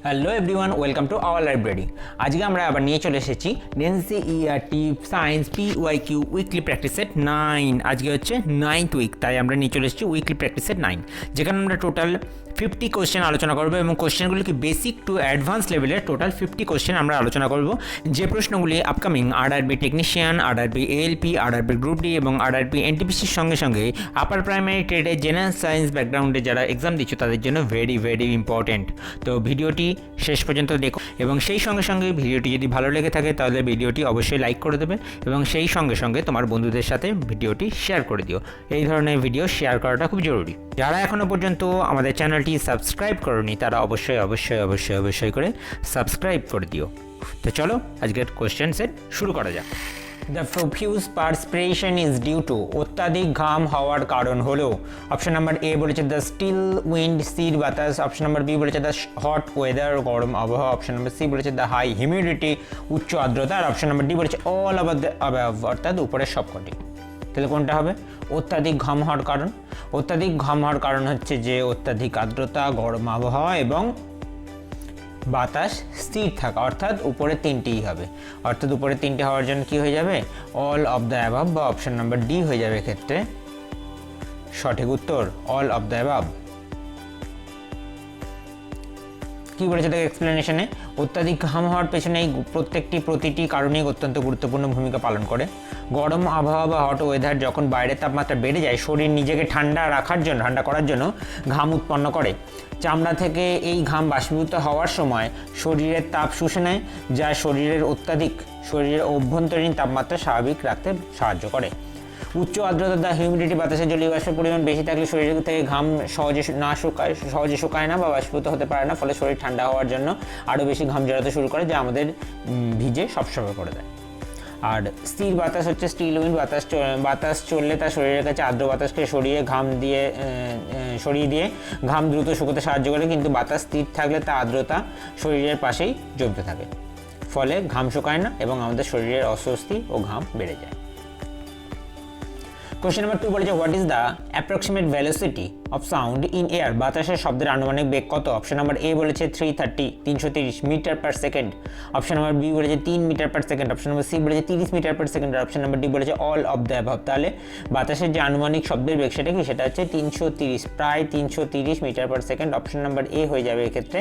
Hello everyone, welcome to our library. আজকে আমরা আবার নিয়ে চলে এসেছি NCERT science PYQ weekly practice set 9। আজকে হচ্ছে 9th উইক, তাই আমরা নিয়ে চলে এসেছি উইকলি প্র্যাকটিস সেট 9, যেখানে আমরা টোটাল 50 কোশ্চেন আলোচনা করবো এবং কোশ্চেনগুলি কি বেসিক টু অ্যাডভান্স লেভেলের টোটাল 50 কোশ্চেন আমরা আলোচনা করব, যে প্রশ্নগুলি upcoming RRB technician, RRB ALP, RRB group D এবং RRB NTPCর সঙ্গে সঙ্গে আপার প্রাইমারি ট্রেডে জেনারেল সায়েন্স ব্যাকগ্রাউন্ডে যারা এক্সাম দিচ্ছে তাদের জন্য ভেরি ভেরি ইম্পর্টেন্ট। তো ভিডিওটি শেষ পর্যন্ত দেখো এবং সেই সঙ্গে সঙ্গে ভিডিওটি যদি ভালো লেগে থাকে তাহলে ভিডিওটি অবশ্যই লাইক করে দেবে এবং সেই সঙ্গে সঙ্গে তোমার বন্ধুদের সাথে ভিডিওটি শেয়ার করে দিও। এই ধরনের ভিডিও শেয়ার করাটা খুব জরুরি। যারা এখনও পর্যন্ত আমাদের চ্যানেলটি সাবস্ক্রাইব করোনি তারা অবশ্যই অবশ্যই অবশ্যই অবশ্যই করে সাবস্ক্রাইব করে দিও। তো চলো আজকের কোশ্চেন সেট শুরু করা যাক। The profuse perspiration is due to, অত্যাধিক ঘাম হওয়ার কারণ হলো অপশন নাম্বার এ বলেছে দ্য স্টিল উইন্ড স্থির বাতাস, অপশন নাম্বার বি বলেছে দ্য হট ওয়েদার গরম আবহাওয়া, অপশন নাম্বার সি বলেছে দ্য হাই হিউমিডিটি উচ্চ আর্দ্রতা, আর অপশন নাম্বার ডি বলেছে অল ওভার দ্য অ্যাবাভ অর্থাৎ উপরের সবকটি। তাহলে কোনটা হবে? অত্যাধিক ঘাম হওয়ার কারণ। অত্যাধিক ঘাম হওয়ার কারণ হচ্ছে যে অত্যাধিক আর্দ্রতা, গরম আবহাওয়া এবং বাতাস স্থির থাকা, অর্থাৎ উপরে তিনটেই হবে। অর্থাৎ উপরে তিনটে হওয়ার জন্য কি হয়ে যাবে? অল অফ দ্য অ্যাবাভ বা অপশন নাম্বার ডি হয়ে যাবে এক্ষেত্রে সঠিক উত্তর, অল অফ দ্য অ্যাবাভ। কি বলেছে তাকে এক্সপ্লেনেশনে? অত্যাধিক ঘাম হওয়ার পেছনে এই প্রতিটি কারণেই অত্যন্ত গুরুত্বপূর্ণ ভূমিকা পালন করে। গরম আবহাওয়া বা হট ওয়েদার যখন বাইরের তাপমাত্রা বেড়ে যায়, শরীর নিজেকে ঠান্ডা করার জন্য ঘাম উৎপন্ন করে। চামড়া থেকে এই ঘাম বাষ্পীভূত হওয়ার সময় শরীরের তাপ শুষে নেয়, যা শরীরের অভ্যন্তরীণ তাপমাত্রা স্বাভাবিক রাখতে সাহায্য করে। উচ্চ আর্দ্রতা দ্য হিউমিডিটি, বাতাসের জলীয় বাষ্পের পরিমাণ বেশি থাকলে শরীর থেকে ঘাম সহজে শুকায় না বা বাষ্পীভূত হতে পারে না, ফলে শরীর ঠান্ডা হওয়ার জন্য আরও বেশি ঘাম জড়াতে শুরু করে, যা আমাদের ভিজে সবসময় করে দেয়। আর স্থির বাতাস হচ্ছে স্টিল উইন্ড, বাতাস চললে তার শরীরের কাছে আর্দ্র বাতাসকে সরিয়ে দিয়ে ঘাম দ্রুত শুকোতে সাহায্য করে, কিন্তু বাতাস স্থির থাকলে তা আর্দ্রতা শরীরের পাশেই জমতে থাকে, ফলে ঘাম শুকায় না এবং আমাদের শরীরের অস্বস্তি ও ঘাম বেড়ে যায়। কোশ্চেন নাম্বার 2 বলেছে what is the approximate velocity of sound in air, বাতাসের শব্দের আনুমানিক বেগ কত? অপশন নাম্বার এ বলেছে 330 metre per second, option number B বলেছে 3 metre per second, option number C বলেছে 30 মিটার পার সেকেন্ড, আর অপশন নাম্বার ডি বলেছে অল অফ দ্য অ্যাবাভ। তাহলে বাতাসের যে আনুমানিক শব্দের বেগ সেটা কি? সেটা হচ্ছে 330, প্রায় 330 metre per second. Option number A হয়ে যাবে এক্ষেত্রে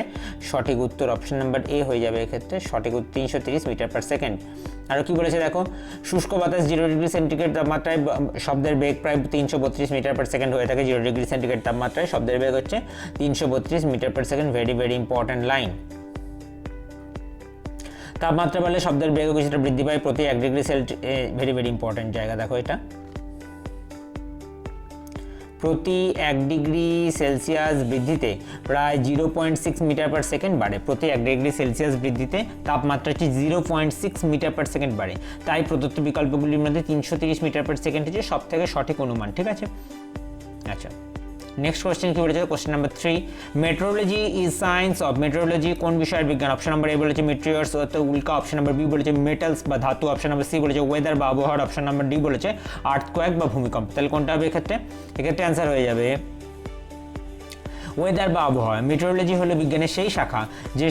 সঠিক উত্তর, অপশন নাম্বার এ হয়ে যাবে এক্ষেত্রে সঠিক উত্তর, 330 মিটার পার সেকেন্ড। আরও কি বলেছে দেখো, শুষ্ক বাতাস 0 ডিগ্রি সেন্টিগ্রেড তাপমাত্রায় শব্দের বেগ প্রায় 332 মিটার পার সেকেন্ড হয়ে থাকে। 0 ডিগ্রি সেন্টিগ্রেড তাপমাত্রায় শব্দের বেগ হচ্ছে 332 metre per second. Very very important line. তাপমাত্রা বাড়লে শব্দের বেগও কিছুটা বৃদ্ধি পায় প্রতি 1 ডিগ্রি ভেরি ভেরি ইম্পর্ট্যান্ট জায়গা, দেখো এটা প্রতি 1 ডিগ্রি সেলসিয়াস বৃদ্ধিতে প্রায় 0.6 মিটার পার সেকেন্ড বাড়ে। প্রতি 1 ডিগ্রি সেলসিয়াস বৃদ্ধিতে তাপমাত্রাটি 0.6 মিটার পার সেকেন্ড বাড়ে। তাই প্রদত্ত বিকল্পগুলির মধ্যে 330 মিটার পার সেকেন্ড হচ্ছে সব থেকে সঠিক অনুমান। ঠিক আছে, আচ্ছা নেক্সট কোশ্চেন কি বলেছে? Question number 3, metrology is science of, metrology কোন বিষয়ের বিজ্ঞান? অপশন নাম্বার এ বলেছে মেট্রিয়ার্স অর্থাৎ উল্কা, অপশন নাম্বার বি বলেছে মেটালস বা ধাতু, অপশন নাম্বার সি বলেছে ওয়েদার বা আবহাওয়া, অপশন নাম্বার ডি বলেছে আর্থকোয়েক বা ভূমিকম্প। তাহলে কোনটা হবে এক্ষেত্রে? অ্যান্সার হয়ে যাবে ওয়েদার বা আবহাওয়া। মেট্রোলজি হলো বিজ্ঞানের সেই শাখা যে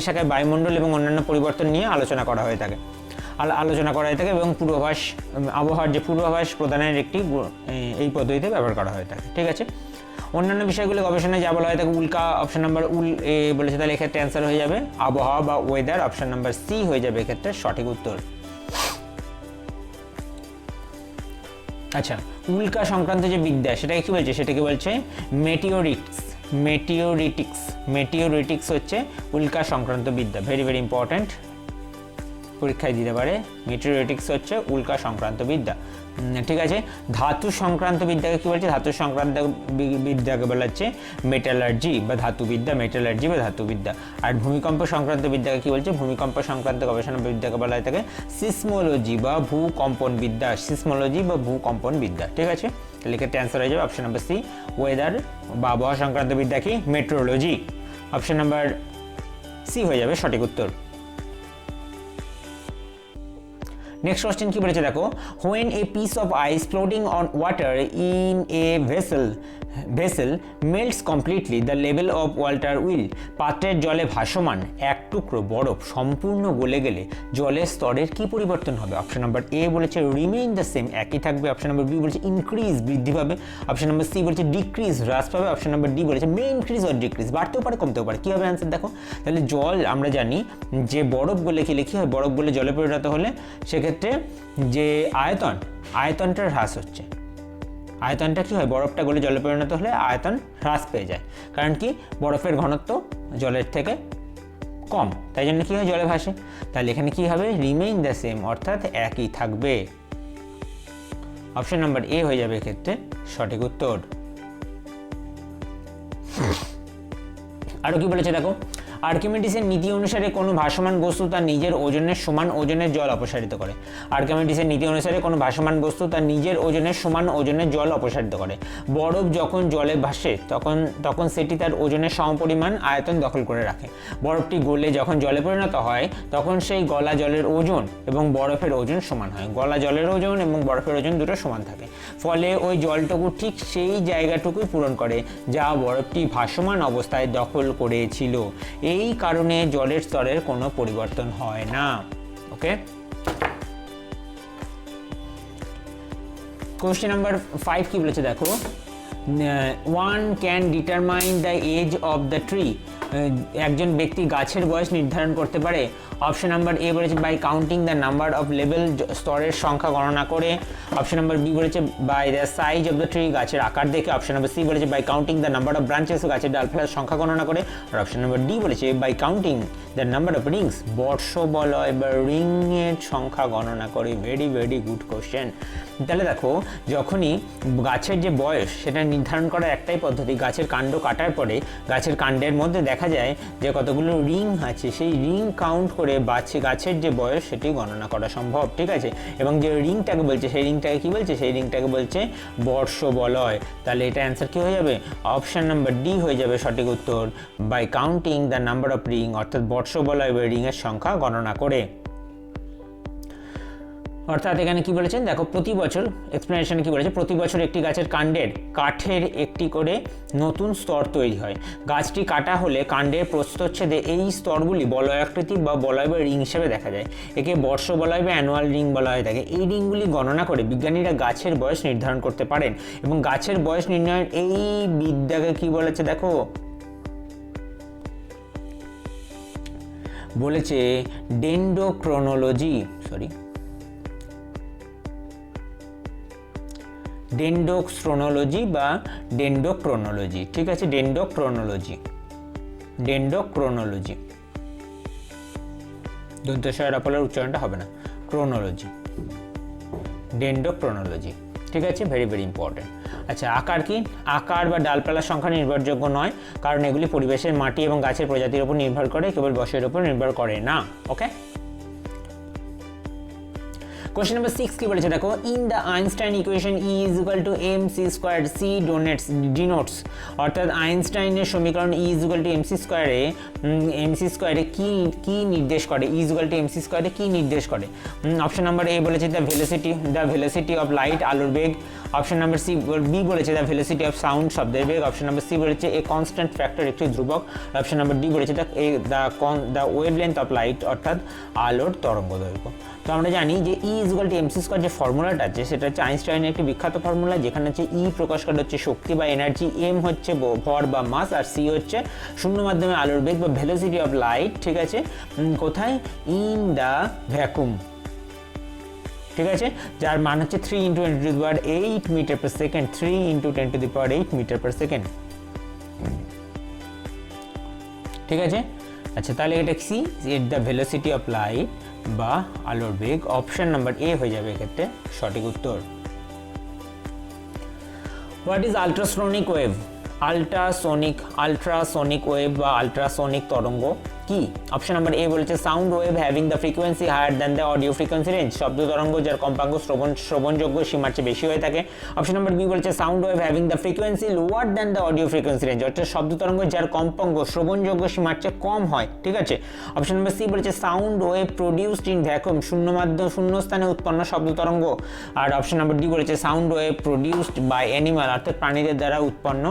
শাখায় বায়ুমণ্ডল এবং অন্যান্য পরিবর্তন নিয়ে আলোচনা করা হয়ে থাকে এবং আবহাওয়ার যে পূর্বাভাস প্রদানের এই পদ্ধতিতে ব্যবহার করা হয়ে থাকে। ঠিক আছে, অন্যান্য বিষয়গুলো গবেষণায় যা বলা হয় তাকে উল্কা, অপশন নাম্বার এ বলেছে, তাহলে এক্ষেত্রে অ্যান্সার হয়ে যাবে আবহাওয়া বা ওয়েদার, অপশন নাম্বার সি হয়ে যাবে এক্ষেত্রে সঠিক উত্তর। আচ্ছা, উল্কা সংক্রান্ত যে বিদ্যা সেটাকে কি বলছে? সেটাকে বলছে মেটিওরিটিক্স হচ্ছে উল্কা সংক্রান্ত বিদ্যা। ভেরি ভেরি ইম্পর্ট্যান্ট, পরীক্ষায় দিতে পারে। মেটিওরিটিক্স হচ্ছে উল্কা সংক্রান্ত বিদ্যা। ঠিক আছে, ধাতু সংক্রান্ত বিদ্যাকে কি বলছে? ধাতু সংক্রান্ত বিদ্যাকে বলা হচ্ছে মেটালার্জি বা ধাতুবিদ্যা। আর ভূমিকম্প সংক্রান্ত বিদ্যাকে কি বলছে? ভূমিকম্প সংক্রান্ত গবেষণা বিদ্যাকে বলা হয়ে থাকে সিসমোলজি বা ভূকম্পন বিদ্যা। ঠিক আছে, তাহলে এক্ষেত্রে অ্যান্সার হয়ে যাবে অপশন নাম্বার সি, ওয়েদার বা আবহাওয়া সংক্রান্ত বিদ্যা কি? মেট্রোলজি। অপশন নাম্বার সি হয়ে যাবে সঠিক উত্তর। নেক্সট কোশ্চেন কি বলেছে দেখো, when a piece of ice floating on water in a vessel vessel melts completely the level of water will, পাত্রের জলে ভাসমান এক টুকরো বরফ সম্পূর্ণ গলে গেলে জলের স্তরের কি পরিবর্তন হবে? অপশন নাম্বার এ বলেছে রিমেইন দ্য সেম, একই থাকবে। অপশন নাম্বার বি বলেছে ইনক্রিজ, বৃদ্ধি পাবে। অপশন নাম্বার সি বলেছে ডিক্রিজ, হ্রাস পাবে। অপশন নাম্বার ডি বলেছে মে ইনক্রিজ অর ডিক্রিজ, বাড়তেও পারে কমতেও পারে। কী হবে অ্যান্সার দেখো। তাহলে জল আমরা জানি যে বরফ গলে খেলে কী হয়, বরফ গলে জলে পরিণত হলে সেক্ষেত্রে যে আয়তনটার হ্রাস হচ্ছে, আয়তনটা কী হয়, বরফটা গলে জলে পরিণত হলে আয়তন হ্রাস পেয়ে যায়, কারণ কি বরফের ঘনত্ব জলের থেকে কম, তাই জন্য কী হয় জলে ভাসে। তাহলে এখানে কী হবে রিমেইন দ্য সেম, অর্থাৎ একই থাকবে। অপশন নাম্বার এ হয়ে যাবে এক্ষেত্রে সঠিক উত্তর। আরও কি বলেছে দেখো, আর্কিমিডিসের নীতি অনুসারে কোনো ভাসমান বস্তু তার নিজের ওজনের সমান ওজনের জল অপসারিত করে। আর্কিমিডিসের নীতি অনুসারে কোনো ভাসমান বস্তু তার নিজের ওজনের সমান ওজনের জল অপসারিত করে। বরফ যখন জলে ভাসে তখন সেটি তার ওজনের সমপরিমাণ আয়তন দখল করে রাখে। বরফটি গলে যখন জলে পরিণত হয় তখন সেই গলা জলের ওজন এবং বরফের ওজন সমান হয়। গলা জলের ওজন এবং বরফের ওজন দুটো সমান থাকে, ফলে ওই জলটুকু ঠিক সেই জায়গাটুকুই পূরণ করে যা বরফটি ভাসমান অবস্থায় দখল করেছিল। এই কারণে জলের স্তরের কোনো পরিবর্তন হয় না। ওকে, কোশ্চেন নাম্বার 5 কি বলেছে দেখো, one can determine the age of the tree, একজন ব্যক্তি গাছের বয়স নির্ধারণ করতে পারে। অপশন নাম্বার এ বলেছে by counting the number of level, স্তরের সংখ্যা গণনা করে। অপশন নাম্বার বি বলেছে by the size of the tree, গাছের আকার দেখে। অপশন নাম্বার সি বলেছে by counting the number of branches, গাছের ডালপালার সংখ্যা গণনা করে। আর অপশন নাম্বার ডি বলেছে by counting the number of rings, বর্ষ বলয় বা রিংয়ের সংখ্যা গণনা করে। Very very good question. তাহলে দেখো, যখনই গাছের যে বয়স সেটা নির্ধারণ করার একটাই পদ্ধতি, গাছের কাণ্ড কাটার পরে গাছের কাণ্ডের মধ্যে দেখা যায় যে কতগুলো রিং আছে, সেই রিং কাউন্ট করে গাছের যে বয়স সেটি গণনা করা সম্ভব, ঠিক আছে। এবং যে রিংটাকে বলছে সেই রিংটাকে কী বলছে, সেই রিংটাকে বলছে বর্ষ বলয়। তাহলে এটা অ্যান্সার কী হয়ে যাবে, অপশান নাম্বার ডি হয়ে যাবে সঠিক উত্তর, by counting the number of ring, অর্থাৎ বর্ষ বলয় বা রিংয়ের সংখ্যা গণনা করে। অর্থাৎ এখানে কি বলেছেন দেখো, প্রতি বছর এক্সপ্লেনেশনে কি বলেছে, প্রতি বছর একটি গাছের কাণ্ডের কাঠের একটি করে নতুন স্তর তৈরি হয়। গাছটি কাটা হলে কাণ্ডের প্রস্থচ্ছেদে এই স্তরগুলি বলয়াকৃতি বা বলয় বা রিং হিসেবে দেখা যায়। একে বর্ষ বলয় বা অ্যানুয়াল রিং বলা হয়ে থাকে। এই রিংগুলি গণনা করে বিজ্ঞানীরা গাছের বয়স নির্ধারণ করতে পারেন। এবং গাছের বয়স নির্ণয়ের এই বিদ্যাকে কি বলেছে দেখো, বলেছে ডেন্ড্রোক্রোনোলজি, ডেন্ড্রোক্রোনোলজি বা ডেন্ড্রোক্রোনোলজি, ঠিক আছে, ডেন্ড্রোক্রোনোলজি দন্তস্বর আপলের উচ্চারণটা হবে না, ক্রোনোলজি, ডেন্ড্রোক্রোনোলজি, ঠিক আছে, ভেরি ভেরি ইম্পর্টেন্ট। আচ্ছা, আকার কি, আকার বা ডালপালার সংখ্যা নির্ভরযোগ্য নয়, কারণ এগুলি পরিবেশের মাটি এবং গাছের প্রজাতির উপর নির্ভর করে, কেবল বয়সের উপর নির্ভর করে না। ওকে, কোশ্চেন নাম্বার 6 কি বলেছে দেখো, in the Einstein equation E is equal to M C square C denotes, অর্থাৎ আইনস্টাইনের সমীকরণ E is equal to M C স্কোয়ারে কি নির্দেশ করে, E is equal to M C স্কোয়ারে কি নির্দেশ করে। অপশন নাম্বার এ বলেছে দ্য ভেলোসিটি অফ লাইট, আলোর বেগ। অপশন নাম্বার বি বলেছে দ্য ভেলোসিটি অফ সাউন্ড, শব্দের বেগ। অপশন নাম্বার সি বলেছে এ কনস্ট্যান্ট ফ্যাক্টর, একটি ধ্রুবক। অপশন নাম্বার ডি বলেছে দ্য ওয়েভলেন্থ অফ লাইট, অর্থাৎ আলোর তরঙ্গ দৈর্ঘ্য। তো আমরা জানি যে E is equal to M C square যে ফর্মুলাটা আছে সেটা হচ্ছে আইনস্টাইনের একটি বিখ্যাত ফর্মুলা, যেখানে হচ্ছে ই প্রকাশ করে হচ্ছে শক্তি বা এনার্জি, এম হচ্ছে ভর বা মাস, আর সি হচ্ছে শূন্য মাধ্যমে আলোর বেগ বা ভেলোসিটি অফ লাইট, ঠিক আছে, কোথায়, ইন দ্য ভ্যাকুম, ঠিক আছে, যার মান হচ্ছে 3 × 10⁸ metre per second, 3 × 10⁸ metre per second, ঠিক আছে। আচ্ছা, তাহলে এটা কি, দ্য ভেলোসিটি অফ লাইট বা আলোর বেগ। অপশন নাম্বার এ হয়ে যাবে এক্ষেত্রে সঠিক উত্তর। What is ultrasonic wave, ultrasonic wave বা আল্ট্রাসোনিক তরঙ্গ কি? অপশন নাম্বার এ বলেছে sound wave having the frequency higher than the audio frequency range, শব্দ তরঙ্গ যার কম্পাঙ্ক শ্রবণযোগ্য সীমার চেয়ে বেশি হয়ে থাকে। অপশন নাম্বার বি বলেছে sound wave having the frequency lower than the audio frequency range, অর্থাৎ শব্দ তরঙ্গ যার কম্পাঙ্ক শ্রবণযোগ্য সীমার চেয়ে কম হয়, ঠিক আছে। অপশন নাম্বার সি বলেছে sound wave produced in vacuum, শূন্য স্থানে উৎপন্ন শব্দ তরঙ্গ। আর অপশন নাম্বার ডি বলেছে sound wave produced by animal, অর্থাৎ প্রাণীদের দ্বারা উৎপন্ন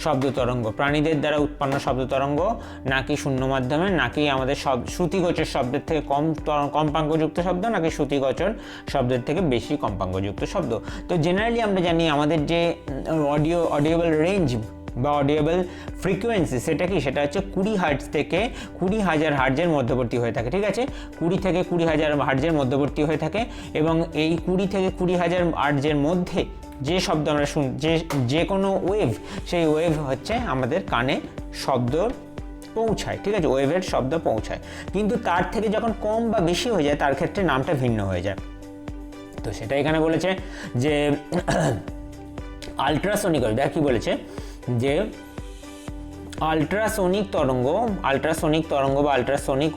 শব্দ তরঙ্গ, প্রাণীদের দ্বারা উৎপন্ন শব্দ তরঙ্গ, নাকি শূন্য মাধ্যমে, নাকি আমাদের শ্রুতিগোচর শব্দের থেকে কম কম্পাঙ্কযুক্ত শব্দ, নাকি শ্রুতিগোচর শব্দের থেকে বেশি কম্পাঙ্কযুক্ত শব্দ। তো জেনারেলি আমরা জানি আমাদের যে অডিওবল রেঞ্জ বা অডিওবল ফ্রিকোয়েন্সি সেটা কি, সেটা হচ্ছে 20 হার্টজ থেকে 20,000 হার্টজের মধ্যবর্তী হয়ে থাকে, ঠিক আছে। 20 থেকে 20,000 হার্টজের মধ্যবর্তী হয়ে থাকে, এবং এই 20 থেকে 20,000 হার্টজের মধ্যে যে শব্দ আমরা যে কোনো ওয়েভ, সেই ওয়েভ হচ্ছে আমাদের কানে শব্দ পৌঁছায়, ঠিক আছে, ওয়েভের শব্দ পৌঁছায়। কিন্তু তার থেকে যখন কম বা বেশি হয়ে যায় তার ক্ষেত্রে নামটা ভিন্ন হয়ে যায়। তো সেটা এখানে বলেছে যে আলট্রাসোনিক ওয়েভ, দেখ কি বলেছে যে আলট্রাসোনিক তরঙ্গ বা আলট্রাসোনিক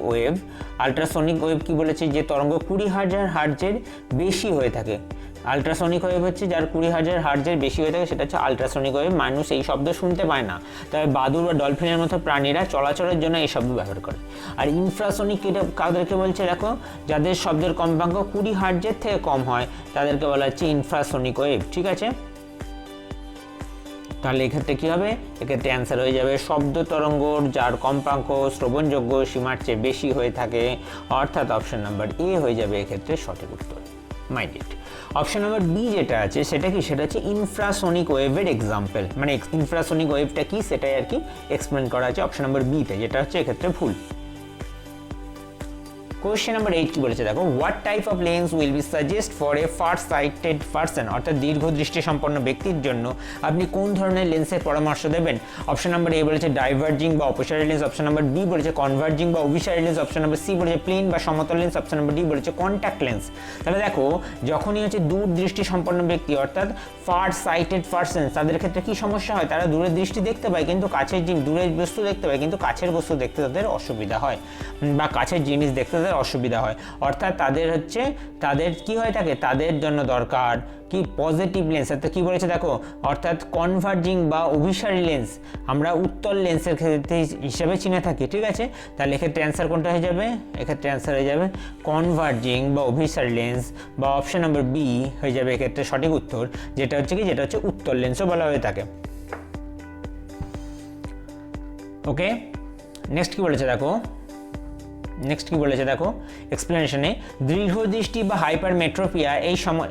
ওয়েভ কি বলেছে, যে তরঙ্গ 20,000 হার্টজের বেশি হয়ে থাকে। আলট্রাসনিক ওয়েভ হচ্ছে যার 20,000 হার্টজের বেশি হয়ে থাকে, সেটা হচ্ছে আলট্রাসনিক ওয়েভ। মানুষ এই শব্দ শুনতে পায় না, তবে বাদুড় বা ডলফিনের মতো প্রাণীরা চলাচলের জন্য এই শব্দ ব্যবহার করে। আর ইনফ্রাসনিক কাদেরকে বলছে দেখো, যাদের শব্দের কম্পাঙ্ক 20 হার্টজের থেকে কম হয় তাদেরকে বলা হচ্ছে ইনফ্রাসনিক ওয়েভ, ঠিক আছে। তাহলে এক্ষেত্রে কী হবে, এক্ষেত্রে অ্যান্সার হয়ে যাবে শব্দ তরঙ্গর যার কম্পাঙ্ক শ্রবণযোগ্য সীমার চেয়ে বেশি হয়ে থাকে, অর্থাৎ অপশন নাম্বার এ হয়ে যাবে এক্ষেত্রে সঠিক উত্তর। Mind it. Option number B যেটা আছে সেটা কি, সেটা হচ্ছে ইনফ্রাসনিক ওয়েভের এক্সাম্পল, মানে ইনফ্রাসনিক ওয়েভটা কি সেটাই আর কি এক্সপ্লেন করা আছে অপশন নাম্বার বিতে, যেটা হচ্ছে এক্ষেত্রে ভুল। কোয়েশ্চেন নাম্বার 8 কি বলেছে দেখো, what type of lens will be suggest for a far sighted person, অর্থাৎ দীর্ঘ দৃষ্টি সম্পন্ন ব্যক্তির জন্য আপনি কোন ধরনের লেন্সের পরামর্শ দেবেন। অপশন নাম্বার এ বলেছে ডাইভার্জিং বা অপসারী লেন্স, অপশন নাম্বার বি বলেছে কনভার্জিং বা অভিসারী লেন্স, অপশন নাম্বার সি বলেছে প্লেন বা সমতল লেন্স, অপশন নাম্বার ডি বলেছে কন্ট্যাক্ট লেন্স। তাহলে দেখো, যখনই হচ্ছে দূর দৃষ্টি সম্পন্ন ব্যক্তি অর্থাৎ ফার সাইটেড পারসন, তাদের ক্ষেত্রে কি সমস্যা হয়, তারা দূরের দৃষ্টি দেখতে পায় কিন্তু কাছের দূরের বস্তু দেখতে পায় কিন্তু কাছের বস্তু দেখতে তাদের অসুবিধা হয়, বা কাছের জিনিস দেখতে তাদের অসুবিধা হয়। অর্থাৎ তাদের কি হয়ে থাকে, তাদের জন্য দরকার কি পজিটিভ লেন্স। অর্থাৎ কী বলেছে দেখো, অর্থাৎ কনভার্জিং বা অভিসারী লেন্স আমরা উত্তল লেন্সের ক্ষেত্রে হিসেবে চিনে থাকি, ঠিক আছে। তাহলে এক্ষেত্রে অ্যান্সার কোনটা হয়ে যাবে, এক্ষেত্রে অ্যান্সার হয়ে যাবে কনভার্জিং বা অভিসারী লেন্স, বা অপশন নাম্বার বি হয়ে যাবে এক্ষেত্রে সঠিক উত্তর, যেটা হচ্ছে উত্তল লেন্সও বলা হয়ে থাকে। ওকে, নেক্সট কি বলেছে দেখো, এক্সপ্লেনেশনে দীর্ঘদৃষ্টি বা হাইপারমেট্রোপিয়া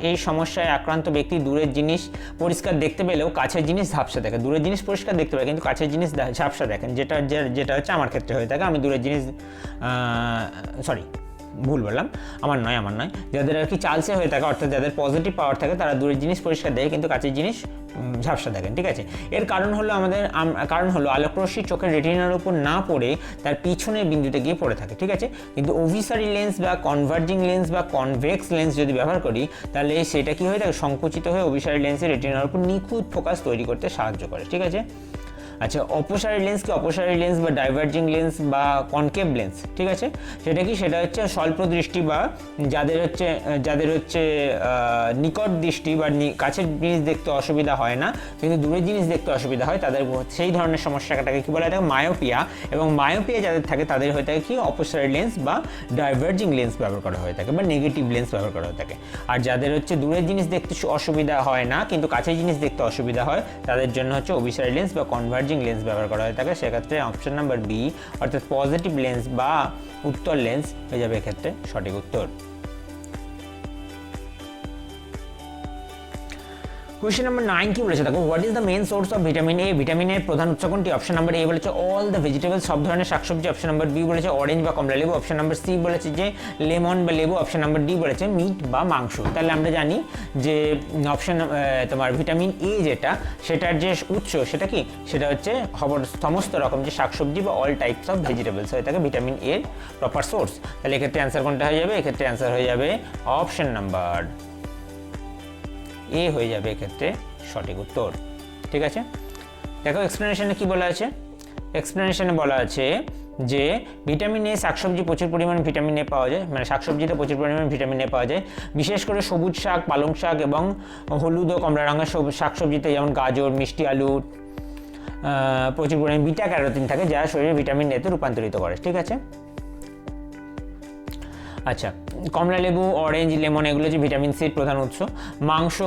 এই সমস্যায় আক্রান্ত ব্যক্তি দূরের জিনিস পরিষ্কার দেখতে পেলেও কাছের জিনিস ঝাপসা দেখে। দূরের জিনিস পরিষ্কার দেখতে পায় কিন্তু কাছের জিনিস ঝাপসা দেখেন, যেটা হচ্ছে আমার ক্ষেত্রে হয়ে থাকে। আমি দূরের জিনিস ভুল বললাম, আমার নয়, যাদের আর কি চালসে হয়ে থাকে, অর্থাৎ যাদের পজিটিভ পাওয়ার থাকে তারা দূরের জিনিস পরিষ্কার দেখে কিন্তু কাছের জিনিস ঝাপসা দেখেন, ঠিক আছে। এর কারণ হলো আলোকরশ্মি চোখের রেটিনার উপর না পড়ে তার পিছনের বিন্দুতে গিয়ে পড়ে থাকে, ঠিক আছে। কিন্তু অভিসারী লেন্স বা কনভার্জিং লেন্স বা কনভেক্স লেন্স যদি ব্যবহার করি তাহলে সেটা কি হয়ে থাকে, সংকুচিত হয়ে অভিসারী লেন্সের রেটিনার উপর নিখুঁত ফোকাস তৈরি করতে সাহায্য করে, ঠিক আছে। আচ্ছা, অপসারী লেন্স বা ডাইভার্জিং লেন্স বা কনকেভ লেন্স, ঠিক আছে, সেটা হচ্ছে স্বল্প দৃষ্টি বা যাদের হচ্ছে নিকট দৃষ্টি বা কাছের জিনিস দেখতে অসুবিধা হয় না কিন্তু দূরের জিনিস দেখতে অসুবিধা হয়, তাদের সেই ধরনের সমস্যাটাকে কি বলা হয় থাকে মায়োপিয়া, এবং মায়োপিয়া যাদের থাকে তাদের হয়ে থাকে কি অপসারী লেন্স বা ডাইভার্জিং লেন্স ব্যবহার করা হয়ে থাকে বা নেগেটিভ লেন্স ব্যবহার করা হয়ে থাকে। আর যাদের হচ্ছে দূরের জিনিস দেখতে অসুবিধা হয় না কিন্তু কাছের জিনিস দেখতে অসুবিধা হয় তাদের জন্য হচ্ছে অভিসারী লেন্স বা কনভার্জিং লেন্স ব্যবহার করা হয়ে থাকে। সেক্ষেত্রে অপশন নাম্বার বি অর্থাৎ পজিটিভ লেন্স বা উত্তল লেন্স হয়ে যাবে এক্ষেত্রে সঠিক উত্তর। কোয়েশ্চেন নাম্বার 9 কি বলেছে দেখো, what is the main source of vitamin A, vitamin এর প্রধান উৎস কোনটি। অপশন নাম্বার এ বলেছে অল দ্য ভেজিটেবলস, সব ধরনের শাকসবজি। অপশন নাম্বার বি বলেছে অরেঞ্জ বা কমলা লেবু। অপশন নাম্বার সি বলেছে যে লেমন বা লেবু। অপশন নাম্বার ডি বলেছে মিট বা মাংস। তাহলে আমরা জানি যে অপশন তোমার ভিটামিন এ যেটা সেটার যে উৎস সেটা কি, সেটা হচ্ছে সমস্ত রকম যে শাকসবজি বা অল টাইপস অফ ভেজিটেবলস হয়ে থাকে ভিটামিন এর প্রপার সোর্স। তাহলে এক্ষেত্রে অ্যান্সার কোনটা হয়ে যাবে, এক্ষেত্রে অ্যান্সার হয়ে যাবে অপশন নাম্বার এ হয়ে যাবে এক্ষেত্রে সঠিক উত্তর, ঠিক আছে। দেখো এক্সপ্লেনেশনে কি বলা আছে, এক্সপ্লেনেশনে বলা আছে যে ভিটামিন এ শাকসবজি প্রচুর পরিমাণে ভিটামিন এ পাওয়া যায়, মানে শাকসবজিতে প্রচুর পরিমাণে ভিটামিন এ পাওয়া যায়, বিশেষ করে সবুজ শাক, পালং শাক এবং হলুদ ও কমলা রঙের শাকসবজিতে যেমন গাজর, মিষ্টি আলু প্রচুর পরিমাণে বিটা ক্যারোটিন থাকে, যা শরীরে ভিটামিন এতে রূপান্তরিত করে। ঠিক আছে, আচ্ছা, কমলা লেবু, অরেঞ্জ, লেমন এগুলো হচ্ছে ভিটামিন সির প্রধান উৎস। মাংস,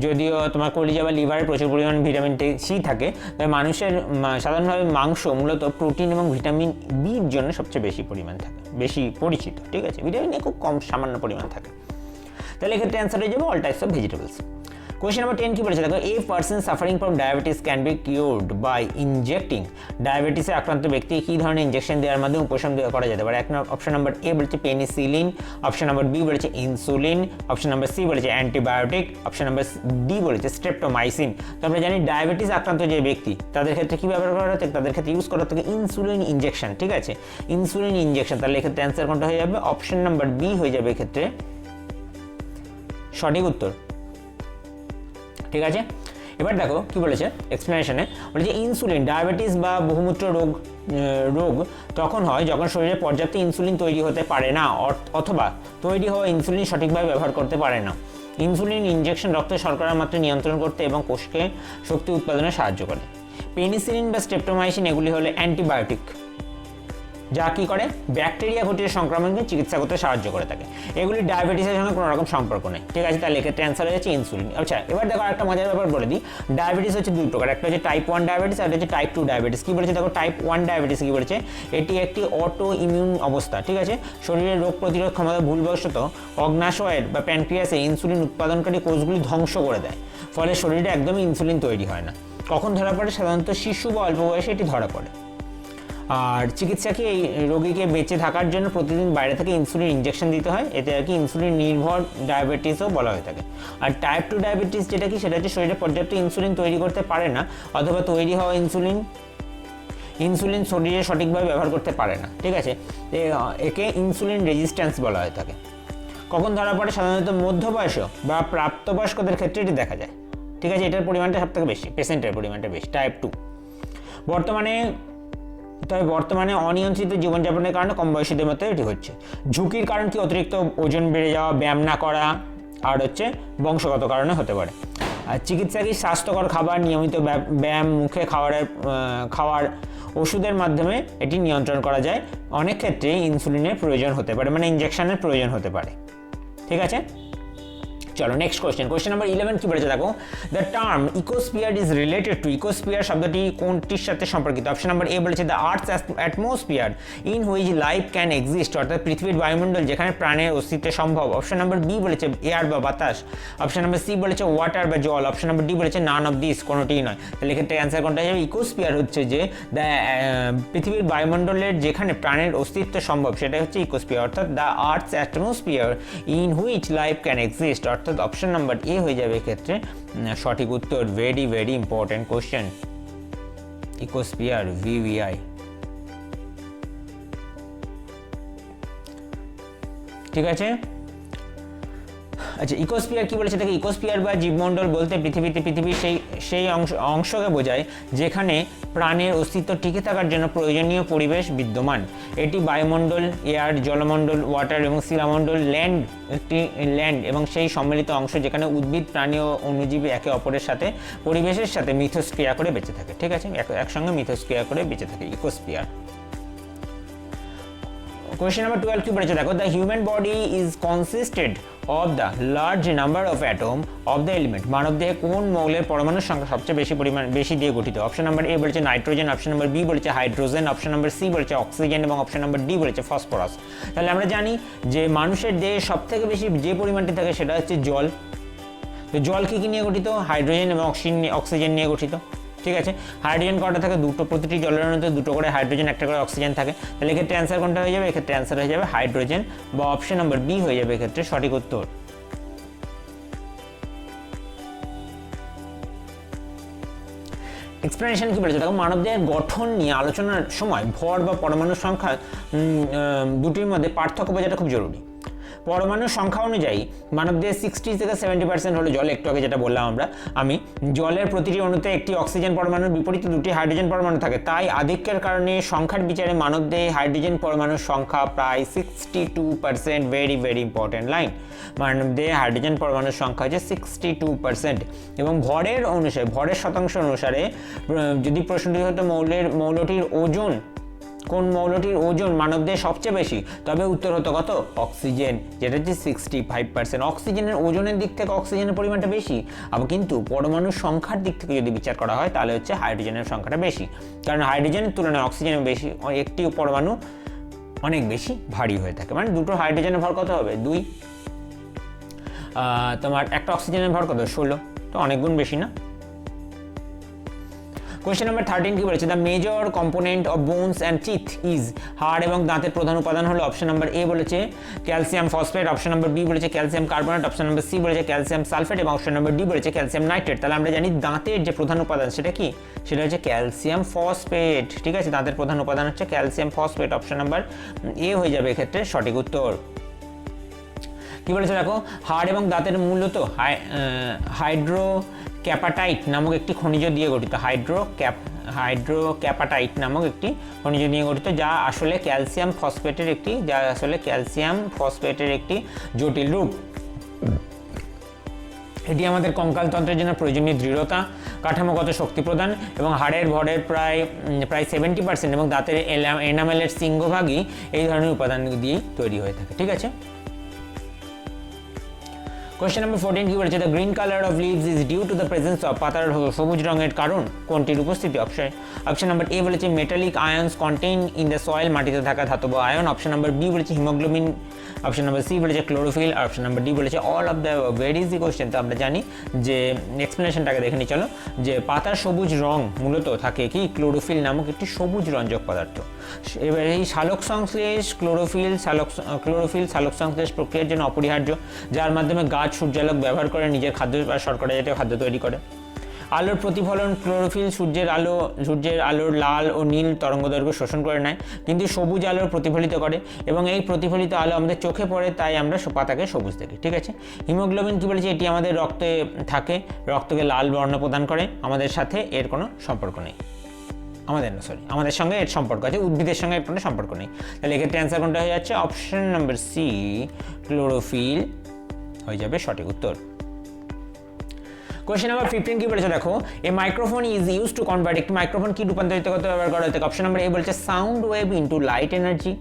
যদিও তোমার কলিজা বা লিভারে প্রচুর পরিমাণে ভিটামিন সি থাকে, তবে মানুষের সাধারণভাবে মাংস মূলত প্রোটিন এবং ভিটামিন বির জন্য সবচেয়ে বেশি পরিমাণ থাকে, বেশি পরিচিত। ঠিক আছে, ভিটামিন এ খুব কম সামান্য পরিমাণ থাকে। তাহলে এক্ষেত্রে অ্যান্সার হয়ে যাবে all types of vegetables. Question number 10 কি বলেছে দেখো, a person suffering from diabetes can be cured by injecting. ডায়াবেটিসে আক্রান্ত ব্যক্তি কী ধরনের ইনজেকশন দেওয়ার মাধ্যমে উপশম করা যেতে পারে? অপশন নাম্বার এ বলেছে পেনিসিলিন, অপশন নাম্বার বি বলেছে ইনসুলিন, অপশন নাম্বার সি বলেছে অ্যান্টিবায়োটিক, অপশন নাম্বার ডি বলেছে স্ট্রেপ্টোমাইসিন। তো আমরা জানি ডায়াবেটিস আক্রান্ত যে ব্যক্তি তাদের ক্ষেত্রে কী ব্যবহার করা থাকে? তাদের ক্ষেত্রে ইউজ করা থাকে ইনসুলিন ইনজেকশন। ঠিক আছে, ইনসুলিন ইনজেকশন। তাহলে এক্ষেত্রে অ্যান্সার কোনটা হয়ে যাবে? অপশন নাম্বার বি হয়ে যাবে এক্ষেত্রে সঠিক উত্তর। ঠিক আছে, এবার দেখো কি বলেছে এক্সপ্লেনেশনে, বলেছে ইনসুলিন ডায়াবেটিস বা বহুমূত্র রোগ তখন হয় যখন শরীরে পর্যাপ্ত ইনসুলিন তৈরি হতে পারে না, অথবা তৈরি হওয়া ইনসুলিন সঠিকভাবে ব্যবহার করতে পারে না। ইনসুলিন ইনজেকশন রক্তে শর্করার মাত্রা নিয়ন্ত্রণ করতে এবং কোষকে শক্তি উৎপাদনে সাহায্য করে। পেনিসিলিন বা স্ট্রেপ্টোমাইসিন এগুলি হলো অ্যান্টিবায়োটিক, যা কী করে? ব্যাকটেরিয়া ঘটিত সংক্রমণকে চিকিৎসা করতে সাহায্য করে থাকে। এগুলি ডায়াবেটিসের সঙ্গে কোনো রকম সম্পর্ক নেই। ঠিক আছে, তাহলে এক্ষেত্রে অ্যান্সার হচ্ছে ইনসুলিন। আচ্ছা, এবার দেখো একটা মজার ব্যাপার বলে দিই, ডায়াবেটিস হচ্ছে দুই প্রকার, একটা হচ্ছে টাইপ 1 ডায়াবেটিস আর একটা হচ্ছে টাইপ 2 ডায়াবেটিস। কী বলেছে দেখো, টাইপ 1 ডায়াবেটিস কী বলেছে? এটি একটি অটো ইমিউন অবস্থা। ঠিক আছে, শরীরের রোগ প্রতিরোধ ক্ষমতা ভুলবশত অগ্নাশয়ের বা প্যানক্রিয়াসে ইনসুলিন উৎপাদনকারী কোষগুলি ধ্বংস করে দেয়, ফলে শরীরে একদমই ইনসুলিন তৈরি হয় না। কখন ধরা পড়ে? সাধারণত শিশু বা অল্প বয়সে এটি ধরা পড়ে। আর চিকিৎসাকে এই রোগীকে বেঁচে থাকার জন্য প্রতিদিন বাইরে থেকে ইনসুলিন ইনজেকশন দিতে হয়, এতে আর কি ইনসুলিন নির্ভর ডায়াবেটিসও বলা হয়ে থাকে। আর টাইপ 2 ডায়াবেটিস যেটা কি, সেটা হচ্ছে শরীরে পর্যাপ্ত ইনসুলিন তৈরি করতে পারে না, অথবা তৈরি হওয়া ইনসুলিন শরীরে সঠিকভাবে ব্যবহার করতে পারে না। ঠিক আছে, একে ইনসুলিন রেজিস্ট্যান্স বলা হয়ে থাকে। কখন ধরা পড়ে? সাধারণত মধ্যবয়স্ক বা প্রাপ্তবয়স্কদের ক্ষেত্রে এটি দেখা যায়। ঠিক আছে, এটার পরিমাণটা সবথেকে বেশি, পেশেন্টের পরিমাণটা বেশি টাইপ 2। বর্তমানে অনিয়ন্ত্রিত জীবনযাপনের কারণে কম বয়সীদের মধ্যে এটি হচ্ছে। ঝুঁকির কারণ কি? অতিরিক্ত ওজন বেড়ে যাওয়া, ব্যায়াম না করা, আর হচ্ছে বংশগত কারণে হতে পারে। আর চিকিৎসা কি? স্বাস্থ্যকর খাবার, নিয়মিত ব্যায়াম, মুখে খাওয়ার ওষুধের মাধ্যমে এটি নিয়ন্ত্রণ করা যায়। অনেক ক্ষেত্রে ইনসুলিনের প্রয়োজন হতে পারে, মানে ইনজেকশনের প্রয়োজন হতে পারে। ঠিক আছে, চলো নেক্সট কোয়েশ্চেন নাম্বার 11 কি বলেছে দেখো, the term ecosphere is related to. Ecosphere শব্দটি কোনটির সাথে সম্পর্কিত? অপশন নাম্বার এ বলেছে the earth's atmosphere in which life can exist, অর্থাৎ পৃথিবীর বায়ুমণ্ডল যেখানে প্রাণের অস্তিত্ব সম্ভব। অপশন নাম্বার বি বলেছে এয়ার বা বাতাস, অপশন নাম্বার সি বলেছে ওয়াটার বা জল, অপশন নাম্বার ডি বলেছে নান অফ দিস, কোনোটিই নয়। তাহলে এক্ষেত্রে অ্যান্সার কোনটা যাবে? ইকোস্ফিয়ার হচ্ছে যে পৃথিবীর বায়ুমণ্ডলের যেখানে প্রাণের অস্তিত্ব সম্ভব, সেটা হচ্ছে ইকোস্ফিয়ার, অর্থাৎ the earth's atmosphere in which life can exist, অর্থাৎ অপশন নাম্বার এ হয়ে যাবে এক্ষেত্রে সঠিক উত্তর। Very very important question, ecosphere VVI. ঠিক আছে, আচ্ছা ইকোস্ফিয়ার কি বলেছে দেখো, ইকোস্ফিয়ার বা জীবমণ্ডল বলতে পৃথিবীর সেই অংশকে বোঝায় যেখানে প্রাণের অস্তিত্ব টিকে থাকার জন্য প্রয়োজনীয় পরিবেশ বিদ্যমান। এটি বায়ুমণ্ডল, এয়ার, জলমণ্ডল, ওয়াটার এবং শিলামণ্ডল, ল্যান্ড এবং সেই সম্মিলিত অংশ যেখানে উদ্ভিদ, প্রাণী ও অণুজীবী একে অপরের সাথে পরিবেশের সাথে মিথস্ক্রিয়া করে বেঁচে থাকে। ঠিক আছে, একসঙ্গে মিথস্ক্রিয়া করে বেঁচে থাকে, ইকোস্ফিয়ার। কোয়েশ্চেন নাম্বার 12 কি বলেছে দেখো, the human body is consisted of the large number of atom of the element. মানব দেহে কোন মৌলের পরমাণুর সংখ্যা সবচেয়ে বেশি দিয়ে গঠিত? অপশন নাম্বার এ বলেছে নাইট্রোজেন, অপশন নাম্বার বি বলেছে হাইড্রোজেন, অপশন নাম্বার সি বলেছে অক্সিজেন এবং অপশন নাম্বার ডি বলেছে ফসফরাস। তাহলে আমরা জানি যে মানুষের দেহে সবথেকে বেশি যে পরিমাণটি থাকে সেটা হচ্ছে জল। তো জল কী নিয়ে গঠিত? হাইড্রোজেন এবং অক্সিজেন নিয়ে গঠিত। ঠিক আছে, হাইড্রোজেন কটা থাকে? দুটো, প্রতিটি জলের মধ্যে দুটো করে হাইড্রোজেন, একটা করে অক্সিজেন থাকে। তাহলে এক্ষেত্রে অ্যান্সার কোনটা হয়ে যাবে? এক্ষেত্রে অ্যান্সার হয়ে যাবে হাইড্রোজেন বা অপশন নাম্বার বি হয়ে যাবে এক্ষেত্রে সঠিক উত্তর। এক্সপ্লেনেশন কি বলেছে দেখো, মানবদেহের গঠন নিয়ে আলোচনার সময় ভর বা পরমাণুর সংখ্যা দুটির মধ্যে পার্থক্য বোঝাটা খুব জরুরি। পরমাণুর সংখ্যা অনুযায়ী মানবদেহে 60 থেকে 70% হলো জল, একটু আগে যেটা বললাম আমি জলের প্রতিটি অণুতে একটি অক্সিজেন পরমাণুর বিপরীতে দুটি হাইড্রোজেন পরমাণু থাকে, তাই আধিক্যের কারণে সংখ্যার বিচারে মানবদেহে হাইড্রোজেন পরমাণুর সংখ্যা প্রায় 62%। ভেরি ভেরি ইম্পর্টেন্ট লাইন, মানবদেহে হাইড্রোজেন পরমাণুর সংখ্যা হচ্ছে 62%। এবং ভরের শতাংশ অনুসারে যদি প্রশ্নটি হতো মৌলটির ওজন, কোন মৌলটির ওজন মানবদেহে সবচেয়ে বেশি, তবে উত্তর হতো কত? অক্সিজেন, যেটা হচ্ছে 65%। অক্সিজেনের ওজনের দিক থেকে অক্সিজেনের পরিমাণটা বেশি, আবার কিন্তু পরমাণুর সংখ্যার দিক থেকে যদি বিচার করা হয় তাহলে হচ্ছে হাইড্রোজেনের সংখ্যাটা বেশি, কারণ হাইড্রোজেনের তুলনায় অক্সিজেনের বেশি, একটি পরমাণু অনেক বেশি ভারী হয়ে থাকে। মানে দুটো হাইড্রোজেনের ভর কত হবে? 2, তোমার একটা অক্সিজেনের ভর কত? 16, তো অনেক গুণ বেশি না? কোয়েশ্চেন নাম্বার 13 কি বলেছে? The major component of bones and teeth is, হাড় এবং দাঁতের প্রধান উপাদান হলো অপশন নাম্বার এ বলেছে calcium phosphate, option number B বলেছে calcium carbonate, option number C বলেছে ক্যালসিয়াম সালফেট এবং অপশন নাম্বার ডি বলেছে ক্যালসিয়াম নাইট্রেট। তাহলে আমরা জানি দাঁতের যে প্রধান উপাদান সেটা কি? সেটা হচ্ছে ক্যালসিয়াম ফসফেট। ঠিক আছে, দাঁতের প্রধান উপাদান হচ্ছে calcium phosphate, option number A হয়ে যাবে এক্ষেত্রে সঠিক উত্তর। কি বলেছে দেখো, হাড় এবং দাঁতের মূলত হাইড্রোক্যাপাটাইট নামক একটি খনিজ দিয়ে গঠিত, হাইড্রোক্যাপাটাইট নামক একটি খনিজ নিয়ে গঠিত, যা আসলে ক্যালসিয়াম ফসফেটের একটি জটিল রূপ। এটি আমাদের কঙ্কালতন্ত্রের জন্য প্রয়োজনীয় দৃঢ়তা, কাঠামোগত শক্তি প্রদান এবং হাড়ের ভরের প্রায় 70% এবং দাঁতের এনামেলের সিংহভাগই এই ধরনের উপাদান দিয়ে তৈরি হয়ে থাকে। ঠিক আছে। কোয়েশ্চেন নাম্বার 14 কি বলেছে? The green colour of leaves is due to the presence of, পাতার সবুজ রঙের কারণ কোনটির উপস্থিতি? অপশন নাম্বার এ বলেছে metallic আয়ন্স contain in the soil, মাটিতে থাকা ধাতব আয়ন, অপশন নাম্বার বি বলেছে হিমোগ্লোবিন, অপশন নাম্বার সি বলেছে ক্লোরোফিল, আর অপশন নাম্বার ডি বলেছে all of the above. Very easy question. তো আমরা জানি যে এক্সপ্লেনেশনটাকে দেখে নিই চলো, যে পাতার সবুজ রং মূলত থাকে কি? ক্লোরোফিল নামক একটি সবুজ রঞ্জক পদার্থ। এবার এই সালোক সংশ্লেষ ক্লোরোফিল সালোক সংশ্লেষ প্রক্রিয়ার জন্য অপরিহার্য, যার মাধ্যমে গাছ সূর্যালোক ব্যবহার করে নিজের খাদ্য বা শর্করা জাতীয় খাদ্য তৈরি করে। আলোর প্রতিফলন, ক্লোরোফিল সূর্যের আলোর লাল ও নীল তরঙ্গদৈর্ঘ্য শোষণ করে নেয়, কিন্তু সবুজ আলোর প্রতিফলিত করে এবং এই প্রতিফলিত আলো আমাদের চোখে পড়ে, তাই আমরা পাতাকে সবুজ দেখি। ঠিক আছে। হিমোগ্লোবিন কি বলেছে? এটি আমাদের রক্তে থাকে, রক্তকে লাল বর্ণ প্রদান করে, আমাদের সাথে এর কোনো সম্পর্ক নেই। আমাদের সঙ্গে এর সম্পর্ক আছে, উদ্ভিদের সঙ্গে এর কোনো সম্পর্ক নেই। তাহলে এক্ষেত্রে অ্যান্সার কোনটা হয়ে যাচ্ছে? অপশন নাম্বার সি, ক্লোরোফিল হয়ে যাবে সঠিক উত্তর। কোয়েশ্চেন নাম্বার 15 কি বলেছে দেখো, a microphone is use to convert, একটি মাইক্রোফোন কি রূপান্তরিত করতে ব্যবহার করা হচ্ছে? অপশন নাম্বার এ বলেছে sound wave into light energy,